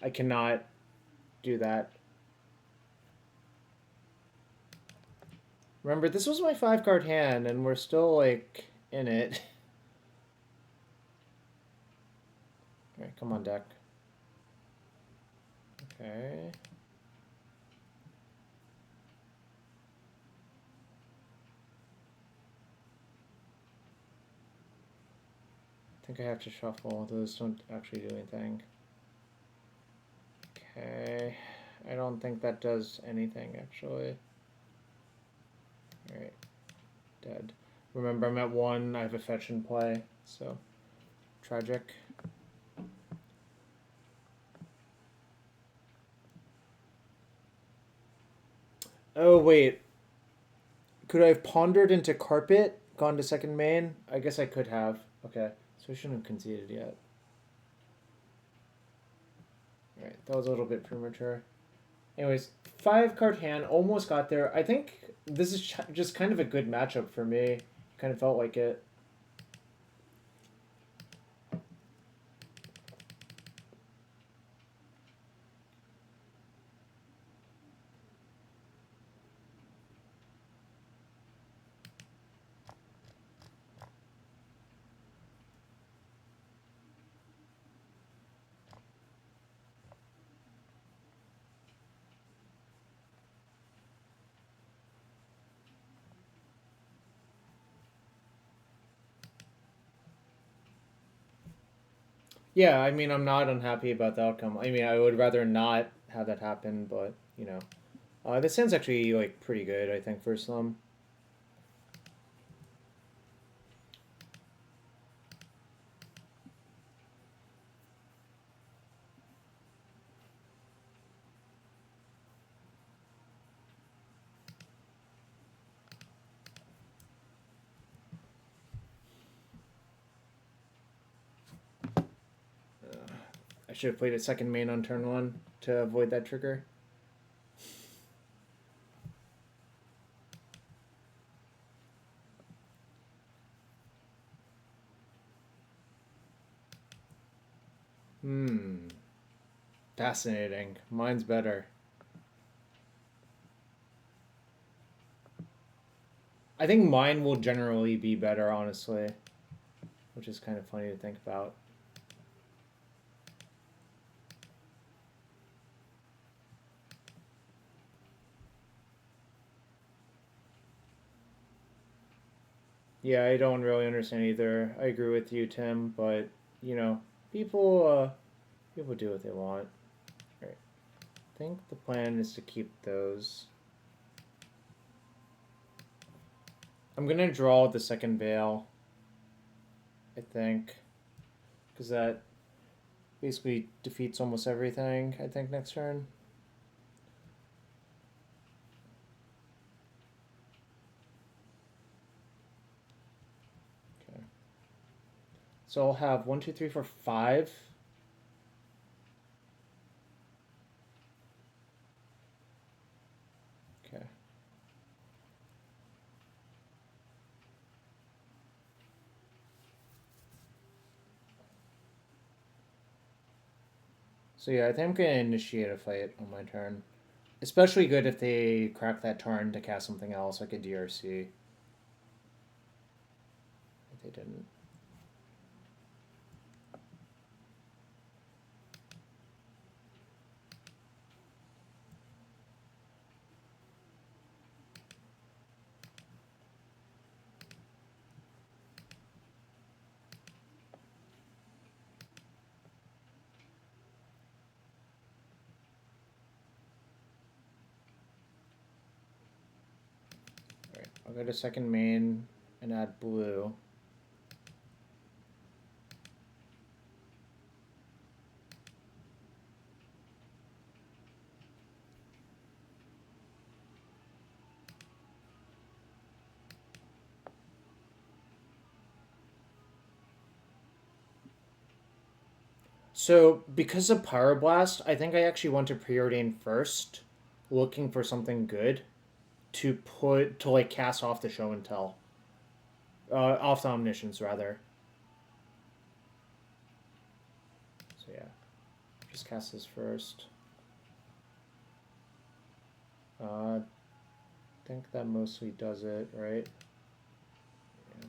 Speaker 1: I cannot do that. Remember, this was my 5-card hand, and we're still, like, in it. Alright, come on, deck. Okay. I think I have to shuffle. Those don't actually do anything. Okay. I don't think that does anything, actually. Alright. Dead. Remember, I'm at 1. I have a fetch in play, so tragic. Oh, wait. Could I have pondered into carpet, gone to second main? I guess I could have. Okay, so I shouldn't have conceded yet. Alright, that was a little bit premature. Anyways, 5-card hand, almost got there. I think this is just kind of a good matchup for me. Kind of felt like it. Yeah, I mean, I'm not unhappy about the outcome. I mean, I would rather not have that happen, but, you know. This hand's actually, like, pretty good, I think, for Slum. I should have played a second main on turn 1 to avoid that trigger. Fascinating. Mine's better. I think mine will generally be better, honestly. Which is kind of funny to think about. Yeah, I don't really understand either. I agree with you, Tim, but, you know, people do what they want. Right. I think the plan is to keep those. I'm gonna draw the second veil, I think. Because that basically defeats almost everything, I think, next turn. Okay. So I'll have 1, 2, 3, 4, 5. Okay. So yeah, I think I'm gonna initiate a fight on my turn. Especially good if they crack that turn to cast something else, like a DRC. But they didn't. I'll go to second main and add blue. So, because of Pyroblast, I think I actually want to Preordain first, looking for something good to like cast off the Show and Tell. Off the Omniscience, rather. So, yeah. Just cast this first. I think that mostly does it, right? Yeah.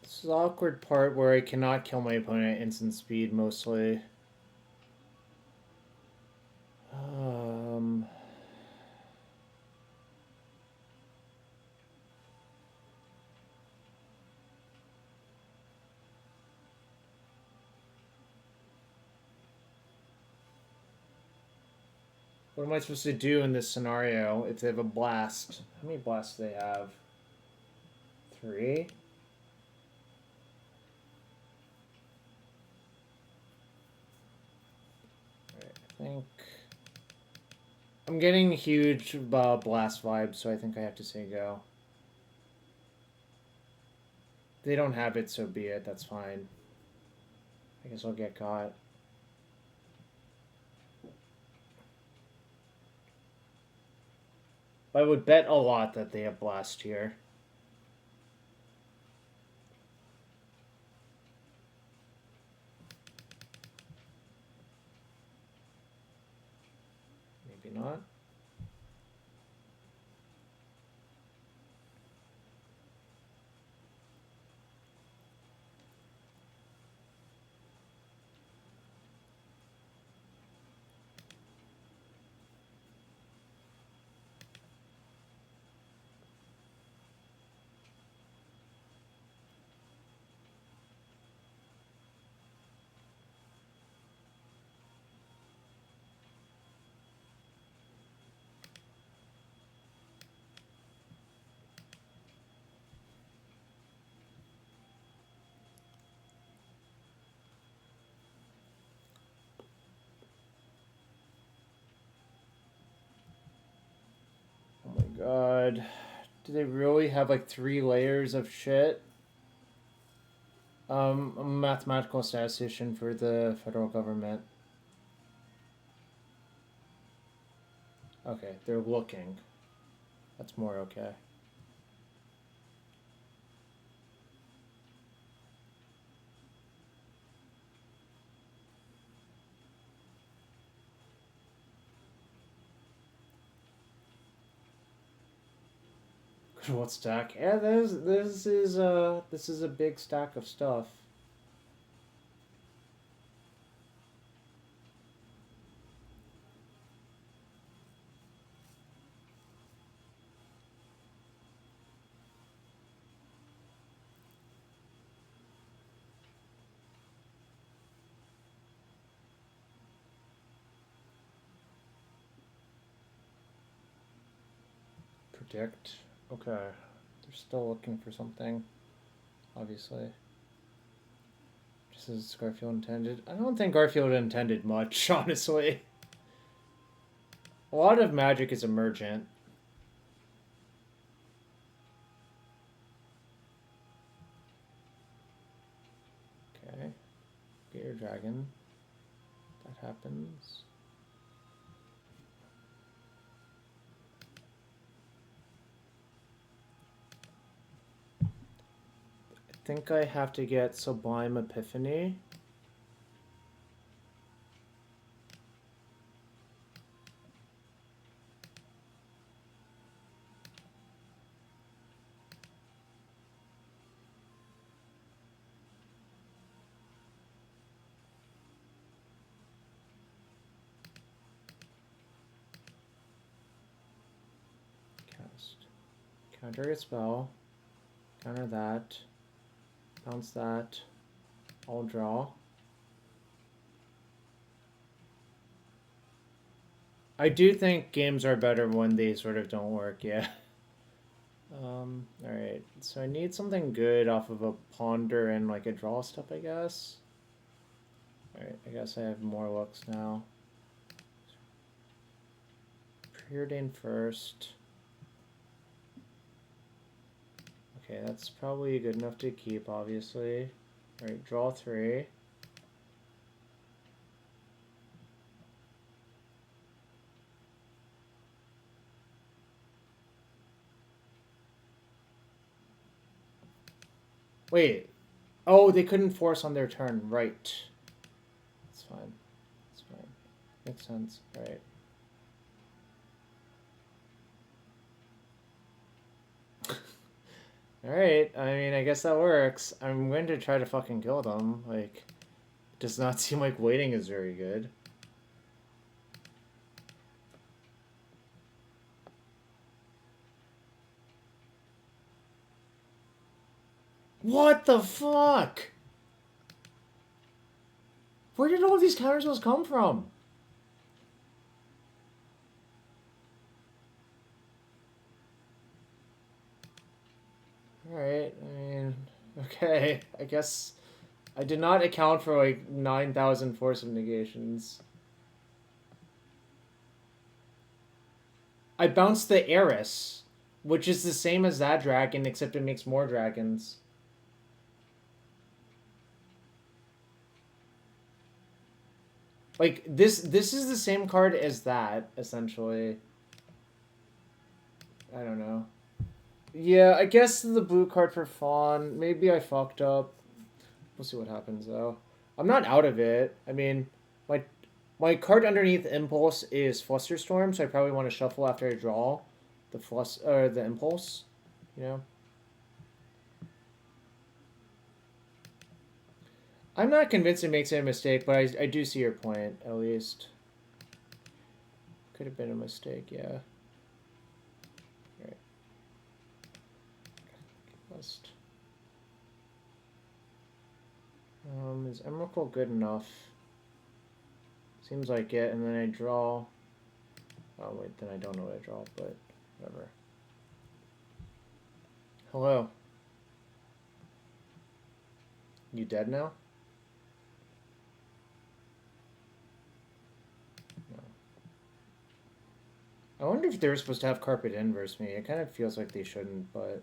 Speaker 1: This is the awkward part where I cannot kill my opponent at instant speed, mostly. What am I supposed to do in this scenario if they have a blast? How many blasts do they have? 3? Right, I think... I'm getting huge blast vibes, so I think I have to say go. If they don't have it, so be it. That's fine. I guess I'll get caught. I would bet a lot that they have blast here. Maybe not. Oh my god. Do they really have like 3 layers of shit? I'm a mathematical statistician for the federal government. Okay, they're looking. That's more okay. What stack? Yeah, this is a big stack of stuff. Predict. Okay. They're still looking for something, obviously. Just as Garfield intended. I don't think Garfield intended much, honestly. A lot of magic is emergent. Okay. Get your dragon. That happens. think I have to get Sublime Epiphany. Counter a spell. Counter that. Bounce that. I'll draw. I do think games are better when they sort of don't work, yeah. Alright. So I need something good off of a ponder and like a draw step, I guess. Alright, I guess I have more looks now. Preordain first. Okay, that's probably good enough to keep, obviously. Alright, draw 3. Wait. Oh, they couldn't force on their turn. Right. That's fine. That's fine. Makes sense. Right. Alright, I mean, I guess that works. I'm going to try to fucking kill them. Like, it does not seem like waiting is very good. What the fuck? Where did all these counterspells come from? Alright, I mean, okay, I guess I did not account for like 9,000 force of negations. I bounced the Heiress, which is the same as that dragon, except it makes more dragons. Like, this is the same card as that, essentially. I don't know. Yeah, I guess the blue card for Fawn. Maybe I fucked up. We'll see what happens, though. I'm not out of it. I mean, my card underneath Impulse is Flusterstorm, so I probably want to shuffle after I draw the Impulse, you know? I'm not convinced it makes a mistake, but I do see your point, at least. Could have been a mistake, yeah. Alright. List. Is Emrakul good enough? Seems like it, and then I draw... Oh, wait, then I don't know what I draw, but whatever. Hello. You dead now? No. I wonder if they're supposed to have Carpet Inverse me. It kind of feels like they shouldn't, but...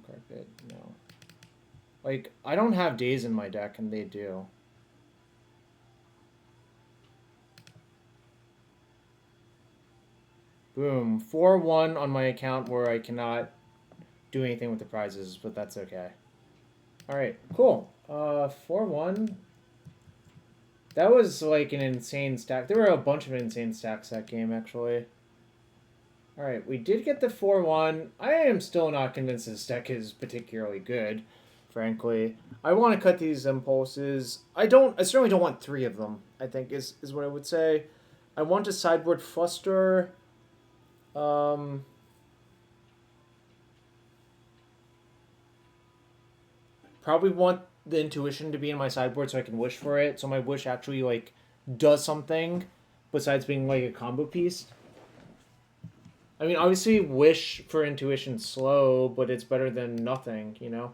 Speaker 1: Carpet, no. Like, I don't have Daze in my deck, and they do. Boom. 4-1 on my account where I cannot do anything with the prizes, but that's okay. Alright, cool. 4-1. That was like an insane stack. There were a bunch of insane stacks that game, actually. Alright, we did get the 4-1. I am still not convinced this deck is particularly good, frankly. I want to cut these impulses. I certainly don't want 3 of them, I think, is what I would say. I want to sideboard Fluster. Probably want the Intuition to be in my sideboard so I can wish for it, so my wish actually, like, does something besides being, like, a combo piece. I mean, obviously, wish for Intuition's slow, but it's better than nothing, you know?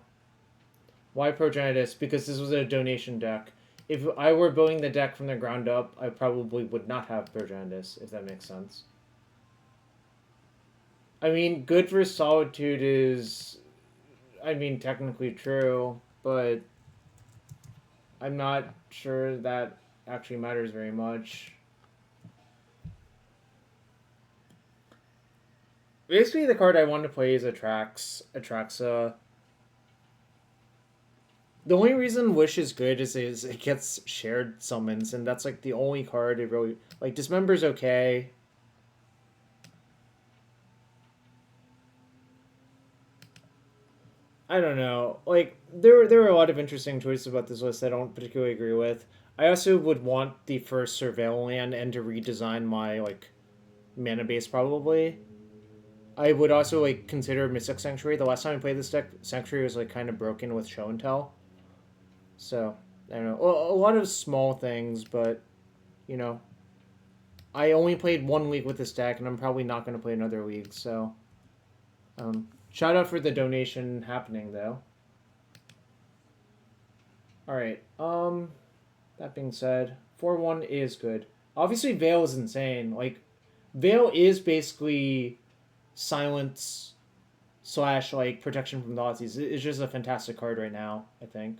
Speaker 1: Why Progenitus? Because this was a donation deck. If I were building the deck from the ground up, I probably would not have Progenitus, if that makes sense. I mean, good for Solitude is, I mean, technically true, but I'm not sure that actually matters very much. Basically, the card I want to play is Atraxa. The only reason Wish is good is it gets shared summons, and that's like the only card it really like. Dismember's okay. I don't know. Like there are a lot of interesting choices about this list I don't particularly agree with. I also would want the first Surveil land and to redesign my like mana base probably. I would also like consider Mystic Sanctuary. The last time I played this deck, Sanctuary was like kind of broken with Show and Tell. So I don't know. A lot of small things, but you know, I only played one league with this deck, and I'm probably not going to play another league. So, shout out for the donation happening though. All right. That being said, 4-1 is good. Obviously, Veil is insane. Like, Veil is basically silence slash like protection from Nazis. It's just a fantastic card right now, I think.